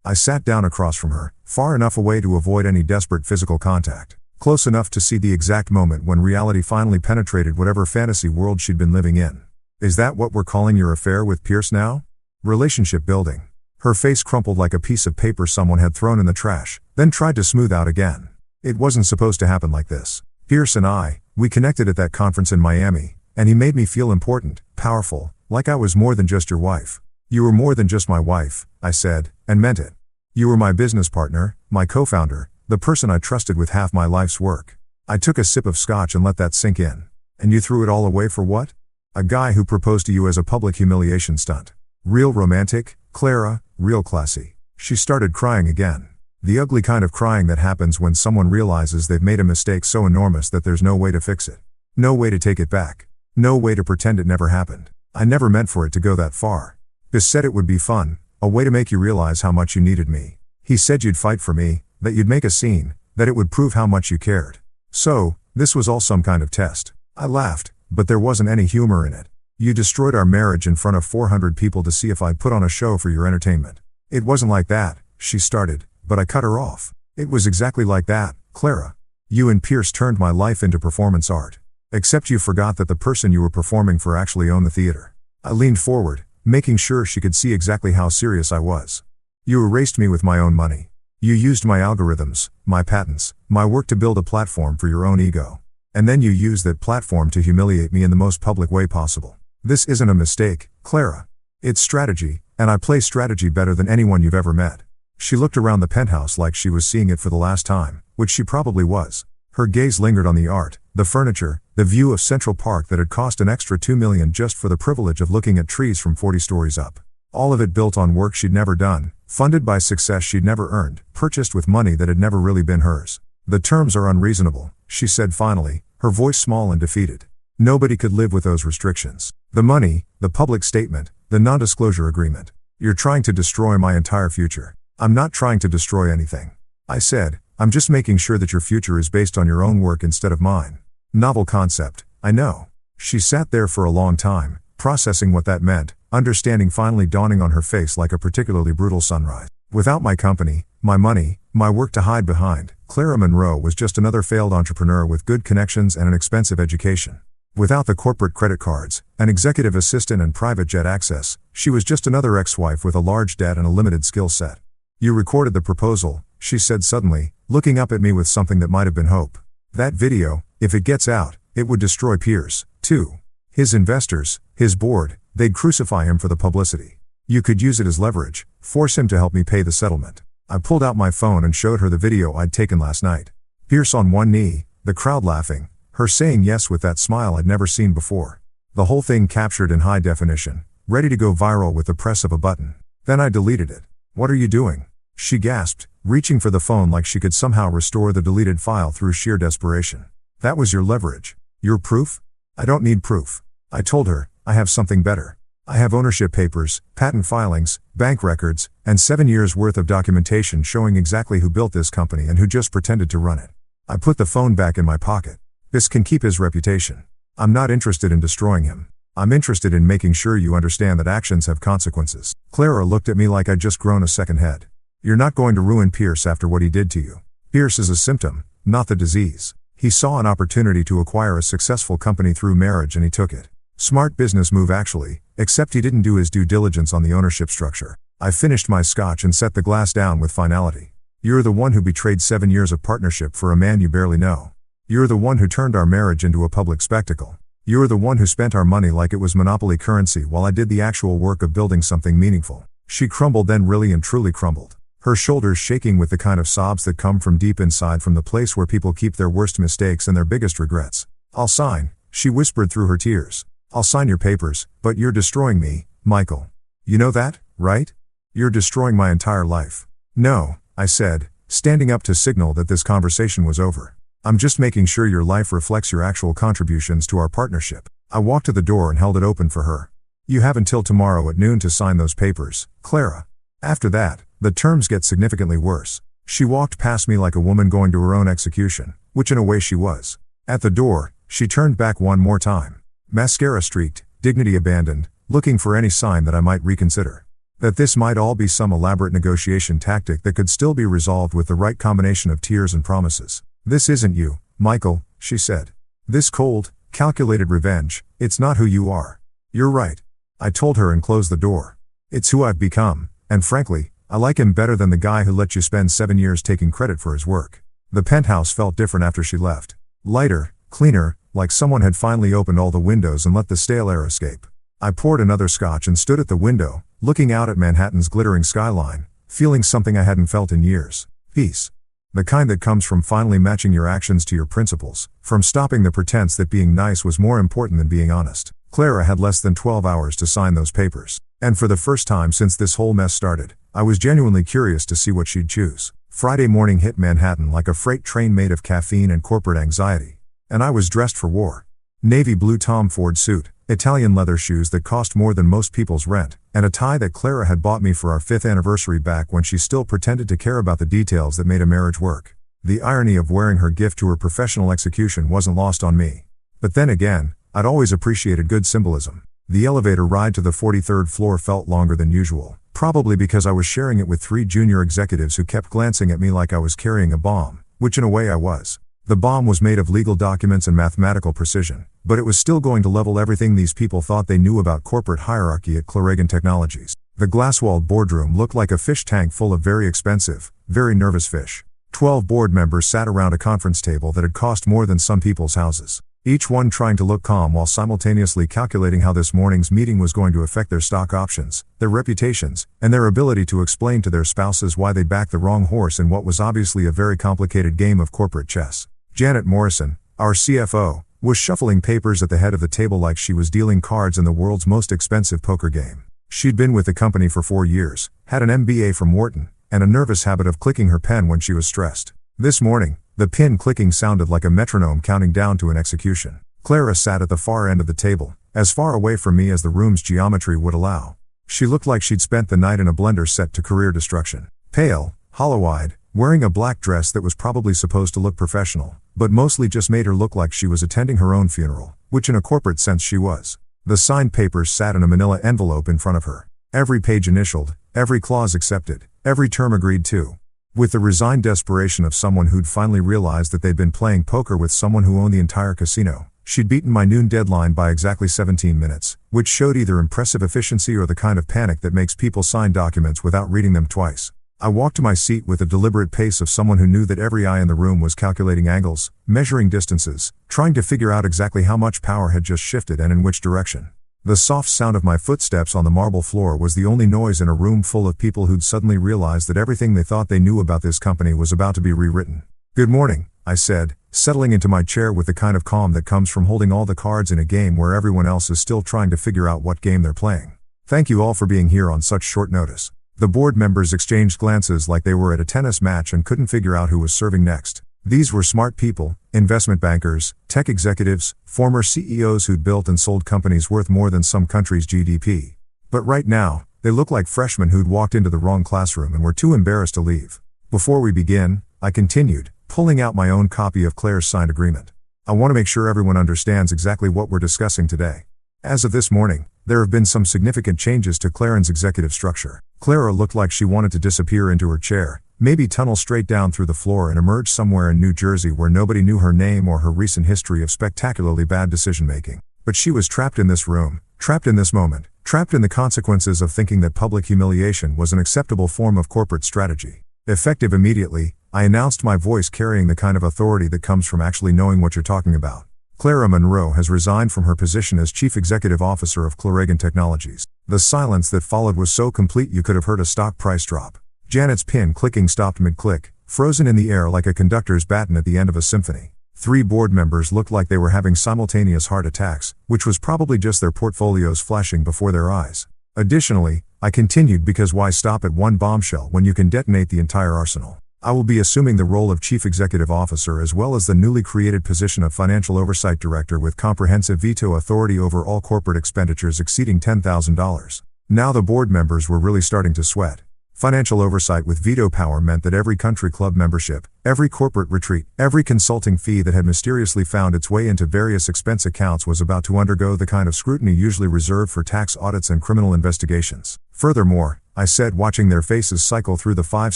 I sat down across from her, far enough away to avoid any desperate physical contact, close enough to see the exact moment when reality finally penetrated whatever fantasy world she'd been living in. "Is that what we're calling your affair with Pierce now? Relationship building?" Her face crumpled like a piece of paper someone had thrown in the trash, then tried to smooth out again. "It wasn't supposed to happen like this. Pierce and we connected at that conference in Miami, and he made me feel important, powerful, like I was more than just your wife." "You were more than just my wife," I said, and meant it. "You were my business partner, my co-founder, the person I trusted with half my life's work." I took a sip of scotch and let that sink in. "And you threw it all away for what?" "A guy who proposed to you as a public humiliation stunt. Real romantic, Clara, real classy." She started crying again. The ugly kind of crying that happens when someone realizes they've made a mistake so enormous that there's no way to fix it. No way to take it back. No way to pretend it never happened. I never meant for it to go that far. Bis said it would be fun, a way to make you realize how much you needed me. He said you'd fight for me, that you'd make a scene, that it would prove how much you cared. So, this was all some kind of test. I laughed, but there wasn't any humor in it. "You destroyed our marriage in front of 400 people to see if I'd put on a show for your entertainment." "It wasn't like that," she started, but I cut her off. "It was exactly like that, Clara. You and Pierce turned my life into performance art. Except you forgot that the person you were performing for actually owned the theater." I leaned forward, making sure she could see exactly how serious I was. "You erased me with my own money. You used my algorithms, my patents, my work to build a platform for your own ego. And then you used that platform to humiliate me in the most public way possible. This isn't a mistake, Clara. It's strategy, and I play strategy better than anyone you've ever met." She looked around the penthouse like she was seeing it for the last time, which she probably was. Her gaze lingered on the art, the furniture, the view of Central Park that had cost an extra $2 million just for the privilege of looking at trees from 40 stories up. All of it built on work she'd never done, funded by success she'd never earned, purchased with money that had never really been hers. "The terms are unreasonable," she said finally, her voice small and defeated. "Nobody could live with those restrictions. The money, the public statement, the non-disclosure agreement. You're trying to destroy my entire future." "I'm not trying to destroy anything," I said. "I'm just making sure that your future is based on your own work instead of mine." "Novel concept, I know." She sat there for a long time, processing what that meant, understanding finally dawning on her face like a particularly brutal sunrise. Without my company, my money, my work to hide behind, Clara Monroe was just another failed entrepreneur with good connections and an expensive education. Without the corporate credit cards, an executive assistant and private jet access, she was just another ex-wife with a large debt and a limited skill set. "You recorded the proposal," she said suddenly, looking up at me with something that might have been hope. "That video, if it gets out, it would destroy Pierce, too. His investors, his board, they'd crucify him for the publicity. You could use it as leverage, force him to help me pay the settlement." I pulled out my phone and showed her the video I'd taken last night. Pierce on one knee, the crowd laughing, her saying yes with that smile I'd never seen before. The whole thing captured in high definition, ready to go viral with the press of a button. Then I deleted it. What are you doing? She gasped, reaching for the phone like she could somehow restore the deleted file through sheer desperation. That was your leverage. Your proof? I don't need proof. I told her, I have something better. I have ownership papers, patent filings, bank records, and 7 years' worth of documentation showing exactly who built this company and who just pretended to run it. I put the phone back in my pocket. This can keep his reputation. I'm not interested in destroying him. I'm interested in making sure you understand that actions have consequences. Clara looked at me like I'd just grown a second head. You're not going to ruin Pierce after what he did to you. Pierce is a symptom, not the disease. He saw an opportunity to acquire a successful company through marriage and he took it. Smart business move actually, except he didn't do his due diligence on the ownership structure. I finished my scotch and set the glass down with finality. You're the one who betrayed 7 years of partnership for a man you barely know. You're the one who turned our marriage into a public spectacle. You're the one who spent our money like it was monopoly currency while I did the actual work of building something meaningful. She crumbled, then really and truly crumbled. Her shoulders shaking with the kind of sobs that come from deep inside, from the place where people keep their worst mistakes and their biggest regrets. I'll sign, she whispered through her tears. I'll sign your papers, but you're destroying me, Michael. You know that, right? You're destroying my entire life. No, I said, standing up to signal that this conversation was over. I'm just making sure your life reflects your actual contributions to our partnership. I walked to the door and held it open for her. You have until tomorrow at noon to sign those papers, Clara. After that, the terms get significantly worse. She walked past me like a woman going to her own execution, which in a way she was. At the door, she turned back one more time. Mascara streaked, dignity abandoned, looking for any sign that I might reconsider. That this might all be some elaborate negotiation tactic that could still be resolved with the right combination of tears and promises. This isn't you, Michael, she said. This cold, calculated revenge, it's not who you are. You're right. I told her and closed the door. It's who I've become, and frankly, I like him better than the guy who let you spend 7 years taking credit for his work. The penthouse felt different after she left. Lighter, cleaner, like someone had finally opened all the windows and let the stale air escape. I poured another scotch and stood at the window, looking out at Manhattan's glittering skyline, feeling something I hadn't felt in years. Peace. The kind that comes from finally matching your actions to your principles, from stopping the pretense that being nice was more important than being honest. Clara had less than 12 hours to sign those papers. And for the first time since this whole mess started, I was genuinely curious to see what she'd choose. Friday morning hit Manhattan like a freight train made of caffeine and corporate anxiety. And I was dressed for war. Navy blue Tom Ford suit, Italian leather shoes that cost more than most people's rent, and a tie that Clara had bought me for our 5th anniversary back when she still pretended to care about the details that made a marriage work. The irony of wearing her gift to her professional execution wasn't lost on me. But then again, I'd always appreciated good symbolism. The elevator ride to the 43rd floor felt longer than usual, probably because I was sharing it with 3 junior executives who kept glancing at me like I was carrying a bomb, which in a way I was. The bomb was made of legal documents and mathematical precision, but it was still going to level everything these people thought they knew about corporate hierarchy at Claregan Technologies. The glass-walled boardroom looked like a fish tank full of very expensive, very nervous fish. 12 board members sat around a conference table that had cost more than some people's houses, each one trying to look calm while simultaneously calculating how this morning's meeting was going to affect their stock options, their reputations, and their ability to explain to their spouses why they backed the wrong horse in what was obviously a very complicated game of corporate chess. Janet Morrison, our CFO, was shuffling papers at the head of the table like she was dealing cards in the world's most expensive poker game. She'd been with the company for 4 years, had an MBA from Wharton, and a nervous habit of clicking her pen when she was stressed. This morning, the pin clicking sounded like a metronome counting down to an execution. Clara sat at the far end of the table, as far away from me as the room's geometry would allow. She looked like she'd spent the night in a blender set to career destruction. Pale, hollow-eyed, wearing a black dress that was probably supposed to look professional, but mostly just made her look like she was attending her own funeral, which in a corporate sense she was. The signed papers sat in a manila envelope in front of her. Every page initialed, every clause accepted, every term agreed to. With the resigned desperation of someone who'd finally realized that they'd been playing poker with someone who owned the entire casino, she'd beaten my noon deadline by exactly 17 minutes, which showed either impressive efficiency or the kind of panic that makes people sign documents without reading them twice. I walked to my seat with the deliberate pace of someone who knew that every eye in the room was calculating angles, measuring distances, trying to figure out exactly how much power had just shifted and in which direction. The soft sound of my footsteps on the marble floor was the only noise in a room full of people who'd suddenly realized that everything they thought they knew about this company was about to be rewritten. "Good morning," I said, settling into my chair with the kind of calm that comes from holding all the cards in a game where everyone else is still trying to figure out what game they're playing. Thank you all for being here on such short notice. The board members exchanged glances like they were at a tennis match and couldn't figure out who was serving next. These were smart people, investment bankers, tech executives, former CEOs who'd built and sold companies worth more than some countries' GDP. But right now, they look like freshmen who'd walked into the wrong classroom and were too embarrassed to leave. Before we begin, I continued, pulling out my own copy of Claire's signed agreement. I want to make sure everyone understands exactly what we're discussing today. As of this morning, there have been some significant changes to Claren's executive structure. Clara looked like she wanted to disappear into her chair, maybe tunnel straight down through the floor and emerge somewhere in New Jersey where nobody knew her name or her recent history of spectacularly bad decision-making. But she was trapped in this room, trapped in this moment, trapped in the consequences of thinking that public humiliation was an acceptable form of corporate strategy. Effective immediately, I announced, my voice carrying the kind of authority that comes from actually knowing what you're talking about. Clara Monroe has resigned from her position as Chief Executive Officer of Clarigen Technologies. The silence that followed was so complete you could have heard a stock price drop. Janet's pin clicking stopped mid-click, frozen in the air like a conductor's baton at the end of a symphony. 3 board members looked like they were having simultaneous heart attacks, which was probably just their portfolios flashing before their eyes. Additionally, I continued, because why stop at one bombshell when you can detonate the entire arsenal? I will be assuming the role of Chief Executive Officer as well as the newly created position of Financial Oversight Director with comprehensive veto authority over all corporate expenditures exceeding $10,000. Now the board members were really starting to sweat. Financial oversight with veto power meant that every country club membership, every corporate retreat, every consulting fee that had mysteriously found its way into various expense accounts was about to undergo the kind of scrutiny usually reserved for tax audits and criminal investigations. Furthermore, I said, watching their faces cycle through the 5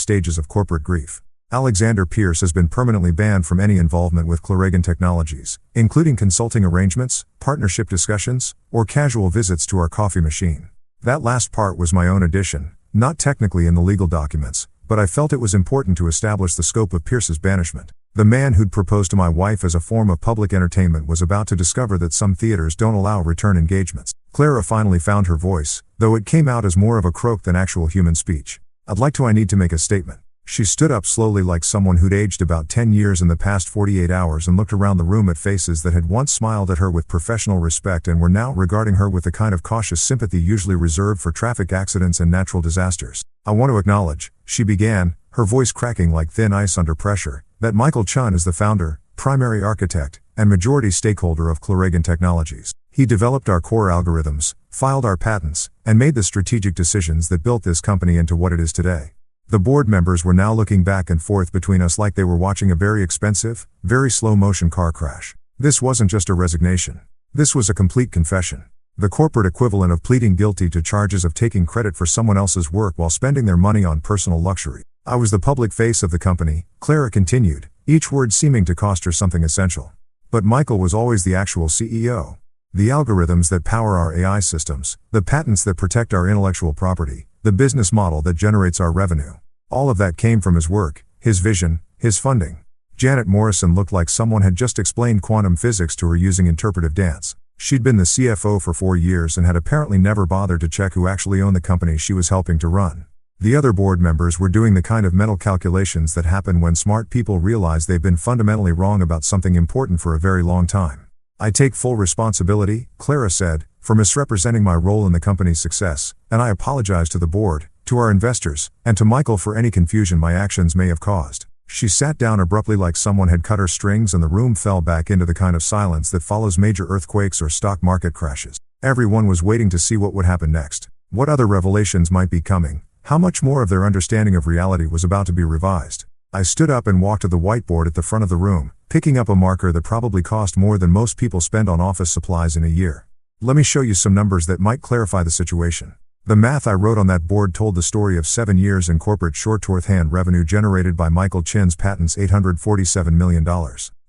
stages of corporate grief, Alexander Pierce has been permanently banned from any involvement with Clarigen Technologies, including consulting arrangements, partnership discussions, or casual visits to our coffee machine. That last part was my own addition, not technically in the legal documents, but I felt it was important to establish the scope of Pierce's banishment. The man who'd proposed to my wife as a form of public entertainment was about to discover that some theaters don't allow return engagements. Clara finally found her voice, though it came out as more of a croak than actual human speech. I need to make a statement. She stood up slowly like someone who'd aged about 10 years in the past 48 hours and looked around the room at faces that had once smiled at her with professional respect and were now regarding her with the kind of cautious sympathy usually reserved for traffic accidents and natural disasters. I want to acknowledge, she began, her voice cracking like thin ice under pressure, that Michael Chun is the founder, primary architect, and majority stakeholder of Clarigen Technologies. He developed our core algorithms, filed our patents, and made the strategic decisions that built this company into what it is today. The board members were now looking back and forth between us like they were watching a very expensive, very slow-motion car crash. This wasn't just a resignation. This was a complete confession. The corporate equivalent of pleading guilty to charges of taking credit for someone else's work while spending their money on personal luxury. I was the public face of the company, Clara continued, each word seeming to cost her something essential. But Michael was always the actual CEO. The algorithms that power our AI systems, the patents that protect our intellectual property, the business model that generates our revenue. All of that came from his work, his vision, his funding. Janet Morrison looked like someone had just explained quantum physics to her using interpretive dance. She'd been the CFO for 4 years and had apparently never bothered to check who actually owned the company she was helping to run. The other board members were doing the kind of mental calculations that happen when smart people realize they've been fundamentally wrong about something important for a very long time. I take full responsibility, Clara said, for misrepresenting my role in the company's success, and I apologize to the board, to our investors, and to Michael for any confusion my actions may have caused. She sat down abruptly like someone had cut her strings and the room fell back into the kind of silence that follows major earthquakes or stock market crashes. Everyone was waiting to see what would happen next. What other revelations might be coming? How much more of their understanding of reality was about to be revised? I stood up and walked to the whiteboard at the front of the room, picking up a marker that probably cost more than most people spend on office supplies in a year. Let me show you some numbers that might clarify the situation. The math I wrote on that board told the story of 7 years in corporate shorthand revenue generated by Michael Chin's patents, $847 million.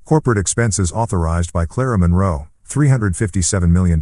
Corporate expenses authorized by Clara Monroe, $357 million.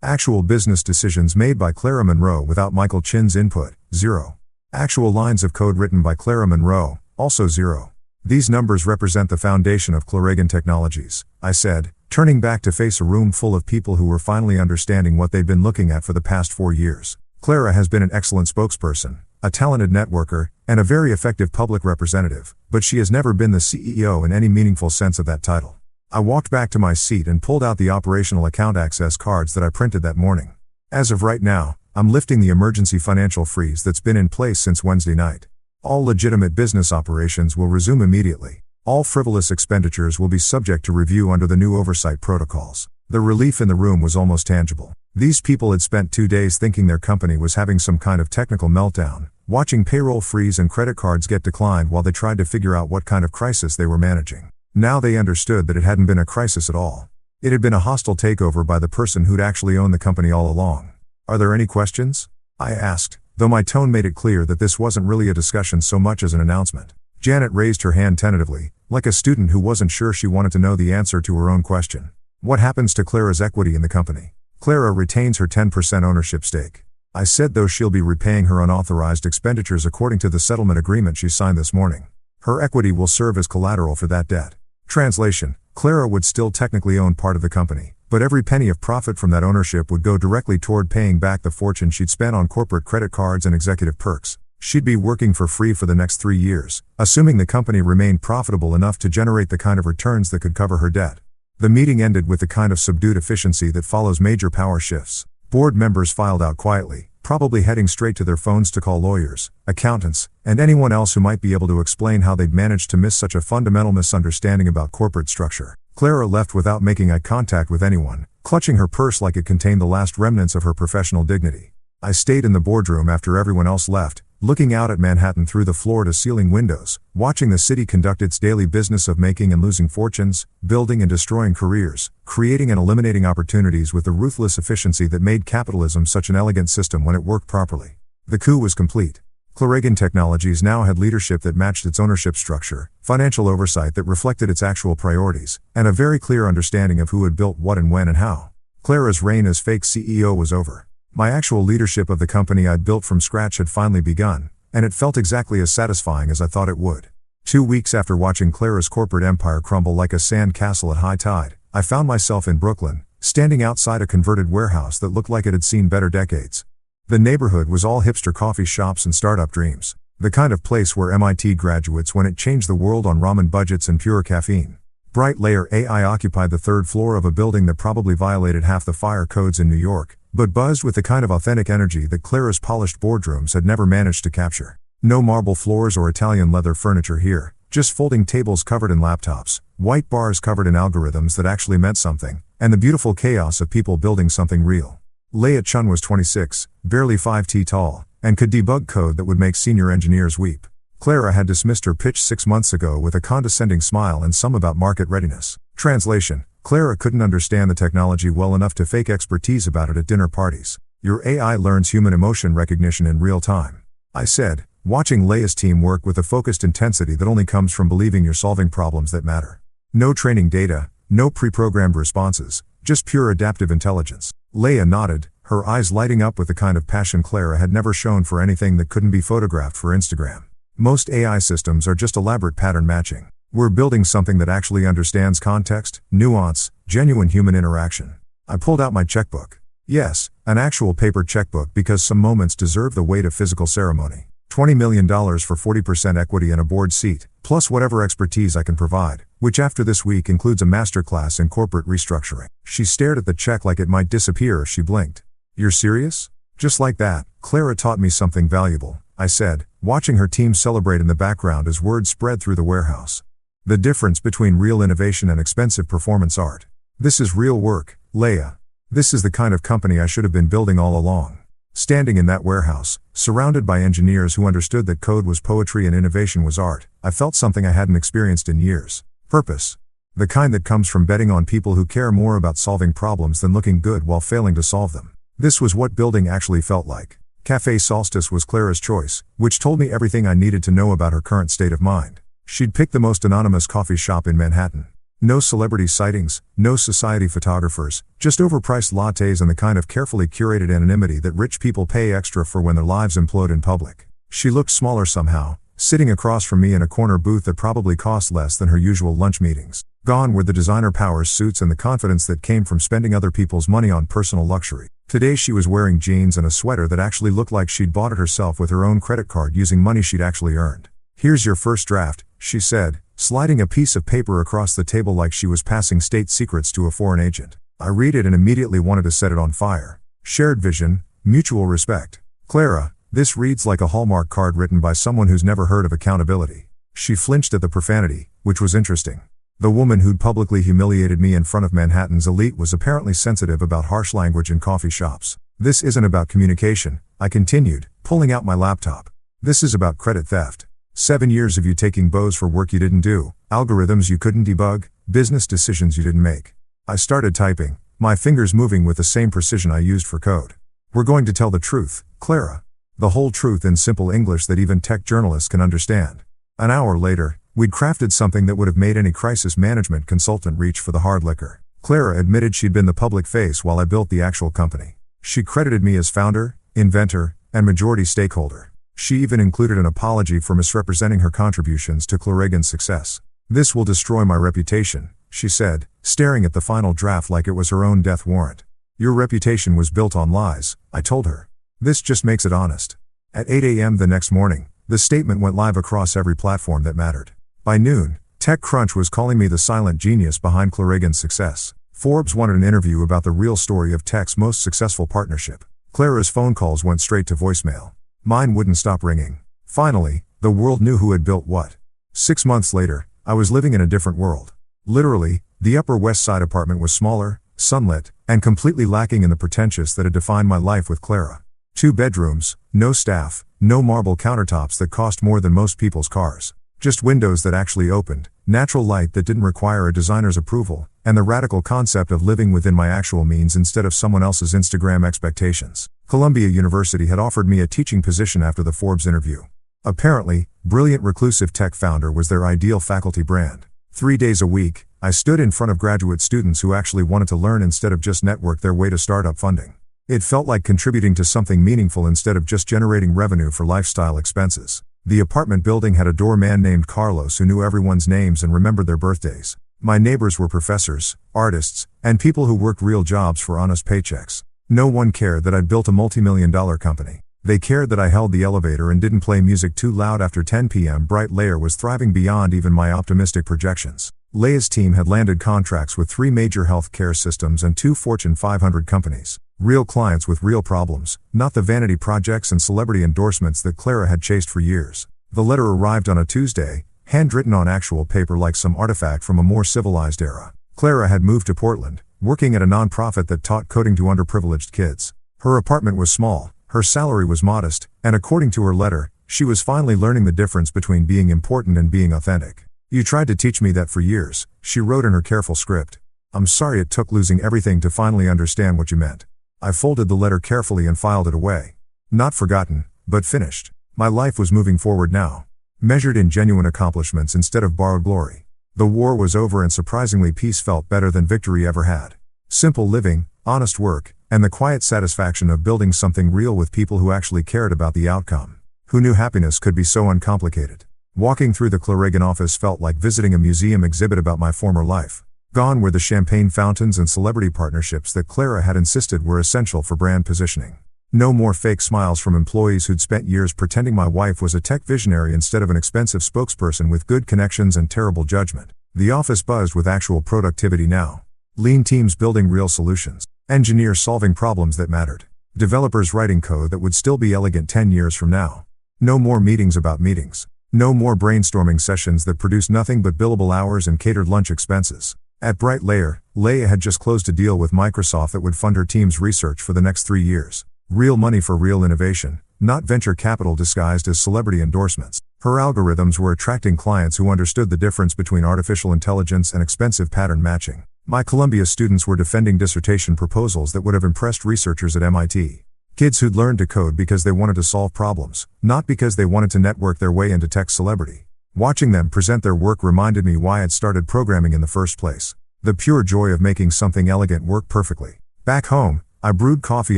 Actual business decisions made by Clara Monroe without Michael Chin's input, 0. Actual lines of code written by Clara Monroe, also 0. These numbers represent the foundation of Clarigen Technologies, I said, turning back to face a room full of people who were finally understanding what they'd been looking at for the past 4 years. Clara has been an excellent spokesperson, a talented networker, and a very effective public representative, but she has never been the CEO in any meaningful sense of that title. I walked back to my seat and pulled out the operational account access cards that I printed that morning. As of right now, I'm lifting the emergency financial freeze that's been in place since Wednesday night. All legitimate business operations will resume immediately. All frivolous expenditures will be subject to review under the new oversight protocols. The relief in the room was almost tangible. These people had spent 2 days thinking their company was having some kind of technical meltdown, watching payroll freeze and credit cards get declined while they tried to figure out what kind of crisis they were managing. Now they understood that it hadn't been a crisis at all. It had been a hostile takeover by the person who'd actually owned the company all along. "Are there any questions?" I asked, though my tone made it clear that this wasn't really a discussion so much as an announcement. Janet raised her hand tentatively, like a student who wasn't sure she wanted to know the answer to her own question. "What happens to Clara's equity in the company?" "Clara retains her 10% ownership stake," I said, though she'll be repaying her unauthorized expenditures according to the settlement agreement she signed this morning. Her equity will serve as collateral for that debt. Translation: Clara would still technically own part of the company, but every penny of profit from that ownership would go directly toward paying back the fortune she'd spent on corporate credit cards and executive perks. She'd be working for free for the next 3 years, assuming the company remained profitable enough to generate the kind of returns that could cover her debt. The meeting ended with the kind of subdued efficiency that follows major power shifts. Board members filed out quietly, probably heading straight to their phones to call lawyers, accountants, and anyone else who might be able to explain how they'd managed to miss such a fundamental misunderstanding about corporate structure. Clara left without making eye contact with anyone, clutching her purse like it contained the last remnants of her professional dignity. I stayed in the boardroom after everyone else left, looking out at Manhattan through the floor-to-ceiling windows, watching the city conduct its daily business of making and losing fortunes, building and destroying careers, creating and eliminating opportunities with the ruthless efficiency that made capitalism such an elegant system when it worked properly. The coup was complete. Claragan Technologies now had leadership that matched its ownership structure, financial oversight that reflected its actual priorities, and a very clear understanding of who had built what and when and how. Clara's reign as fake CEO was over. My actual leadership of the company I'd built from scratch had finally begun, and it felt exactly as satisfying as I thought it would. 2 weeks after watching Clara's corporate empire crumble like a sand castle at high tide, I found myself in Brooklyn, standing outside a converted warehouse that looked like it had seen better decades. The neighborhood was all hipster coffee shops and startup dreams, the kind of place where MIT graduates went it changed the world on ramen budgets and pure caffeine. Bright Layer AI occupied the 3rd floor of a building that probably violated half the fire codes in New York, but buzzed with the kind of authentic energy that Clara's polished boardrooms had never managed to capture. No marble floors or Italian leather furniture here, just folding tables covered in laptops, white bars covered in algorithms that actually meant something, and the beautiful chaos of people building something real. Leia Chun was 26, barely 5't tall, and could debug code that would make senior engineers weep. Clara had dismissed her pitch 6 months ago with a condescending smile and some about market readiness. Translation: Clara couldn't understand the technology well enough to fake expertise about it at dinner parties. "Your AI learns human emotion recognition in real time," I said, watching Leia's team work with a focused intensity that only comes from believing you're solving problems that matter. No training data, no pre-programmed responses, just pure adaptive intelligence. Leia nodded, her eyes lighting up with the kind of passion Clara had never shown for anything that couldn't be photographed for Instagram. "Most AI systems are just elaborate pattern matching. We're building something that actually understands context, nuance, genuine human interaction." I pulled out my checkbook. Yes, an actual paper checkbook, because some moments deserve the weight of physical ceremony. $20 million for 40% equity and a board seat, plus whatever expertise I can provide, which after this week includes a masterclass in corporate restructuring. She stared at the check like it might disappear if she blinked. "You're serious?" "Just like that, Clara taught me something valuable," I said, watching her team celebrate in the background as word spread through the warehouse. "The difference between real innovation and expensive performance art. This is real work, Leia. This is the kind of company I should have been building all along." Standing in that warehouse, surrounded by engineers who understood that code was poetry and innovation was art, I felt something I hadn't experienced in years. Purpose. The kind that comes from betting on people who care more about solving problems than looking good while failing to solve them. This was what building actually felt like. Café Solstice was Clara's choice, which told me everything I needed to know about her current state of mind. She'd picked the most anonymous coffee shop in Manhattan. No celebrity sightings, no society photographers, just overpriced lattes and the kind of carefully curated anonymity that rich people pay extra for when their lives implode in public. She looked smaller somehow, sitting across from me in a corner booth that probably cost less than her usual lunch meetings. Gone were the designer power suits and the confidence that came from spending other people's money on personal luxury. Today she was wearing jeans and a sweater that actually looked like she'd bought it herself with her own credit card using money she'd actually earned. "Here's your first draft," she said, sliding a piece of paper across the table like she was passing state secrets to a foreign agent. I read it and immediately wanted to set it on fire. Shared vision, mutual respect. "Clara, this reads like a Hallmark card written by someone who's never heard of accountability." She flinched at the profanity, which was interesting. The woman who'd publicly humiliated me in front of Manhattan's elite was apparently sensitive about harsh language in coffee shops. "This isn't about communication," I continued, pulling out my laptop. "This is about credit theft. 7 years of you taking bows for work you didn't do, algorithms you couldn't debug, business decisions you didn't make." I started typing, my fingers moving with the same precision I used for code. "We're going to tell the truth, Clara. The whole truth in simple English that even tech journalists can understand." An hour later, we'd crafted something that would have made any crisis management consultant reach for the hard liquor. Clara admitted she'd been the public face while I built the actual company. She credited me as founder, inventor, and majority stakeholder. She even included an apology for misrepresenting her contributions to Clarigan's success. "This will destroy my reputation," she said, staring at the final draft like it was her own death warrant. "Your reputation was built on lies," I told her. "This just makes it honest." At 8 a.m. the next morning, the statement went live across every platform that mattered. By noon, TechCrunch was calling me the silent genius behind Clarigan's success. Forbes wanted an interview about the real story of tech's most successful partnership. Clara's phone calls went straight to voicemail. Mine wouldn't stop ringing. Finally, the world knew who had built what. 6 months later, I was living in a different world. Literally, the Upper West Side apartment was smaller, sunlit, and completely lacking in the pretentious that had defined my life with Clara. 2 bedrooms, no staff, no marble countertops that cost more than most people's cars. Just windows that actually opened, natural light that didn't require a designer's approval, and the radical concept of living within my actual means instead of someone else's Instagram expectations. Columbia University had offered me a teaching position after the Forbes interview. Apparently, brilliant reclusive tech founder was their ideal faculty brand. 3 days a week, I stood in front of graduate students who actually wanted to learn instead of just network their way to startup funding. It felt like contributing to something meaningful instead of just generating revenue for lifestyle expenses. The apartment building had a doorman named Carlos who knew everyone's names and remembered their birthdays. My neighbors were professors, artists, and people who worked real jobs for honest paychecks. No one cared that I'd built a multi-million-dollar company. They cared that I held the elevator and didn't play music too loud after 10 p.m. Bright Layer was thriving beyond even my optimistic projections. Leia's team had landed contracts with 3 major healthcare systems and 2 Fortune 500 companies. Real clients with real problems, not the vanity projects and celebrity endorsements that Clara had chased for years. The letter arrived on a Tuesday, handwritten on actual paper like some artifact from a more civilized era. Clara had moved to Portland, working at a nonprofit that taught coding to underprivileged kids. Her apartment was small, her salary was modest, and according to her letter, she was finally learning the difference between being important and being authentic. "You tried to teach me that for years," she wrote in her careful script. "I'm sorry it took losing everything to finally understand what you meant." I folded the letter carefully and filed it away. Not forgotten, but finished. My life was moving forward now. Measured in genuine accomplishments instead of borrowed glory. The war was over and surprisingly peace felt better than victory ever had. Simple living, honest work, and the quiet satisfaction of building something real with people who actually cared about the outcome. Who knew happiness could be so uncomplicated? Walking through the Clarigan office felt like visiting a museum exhibit about my former life. Gone were the champagne fountains and celebrity partnerships that Clara had insisted were essential for brand positioning. No more fake smiles from employees who'd spent years pretending my wife was a tech visionary instead of an expensive spokesperson with good connections and terrible judgment. The office buzzed with actual productivity now. Lean teams building real solutions. Engineers solving problems that mattered. Developers writing code that would still be elegant 10 years from now. No more meetings about meetings. No more brainstorming sessions that produced nothing but billable hours and catered lunch expenses. At Bright Layer, Leia had just closed a deal with Microsoft that would fund her team's research for the next 3 years. Real money for real innovation, not venture capital disguised as celebrity endorsements. Her algorithms were attracting clients who understood the difference between artificial intelligence and expensive pattern matching. My Columbia students were defending dissertation proposals that would have impressed researchers at MIT. Kids who'd learned to code because they wanted to solve problems, not because they wanted to network their way into tech celebrity. Watching them present their work reminded me why I'd started programming in the first place. The pure joy of making something elegant work perfectly. Back home, I brewed coffee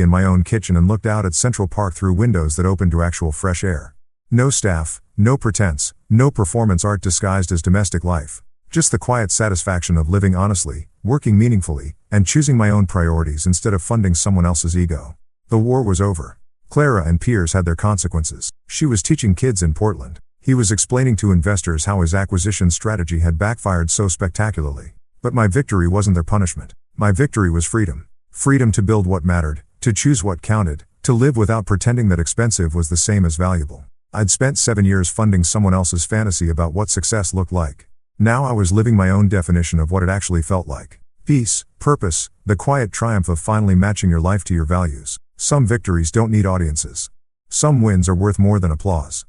in my own kitchen and looked out at Central Park through windows that opened to actual fresh air. No staff, no pretense, no performance art disguised as domestic life. Just the quiet satisfaction of living honestly, working meaningfully, and choosing my own priorities instead of funding someone else's ego. The war was over. Clara and Piers had their consequences. She was teaching kids in Portland. He was explaining to investors how his acquisition strategy had backfired so spectacularly. But my victory wasn't their punishment. My victory was freedom. Freedom to build what mattered, to choose what counted, to live without pretending that expensive was the same as valuable. I'd spent 7 years funding someone else's fantasy about what success looked like. Now I was living my own definition of what it actually felt like. Peace, purpose, the quiet triumph of finally matching your life to your values. Some victories don't need audiences. Some wins are worth more than applause.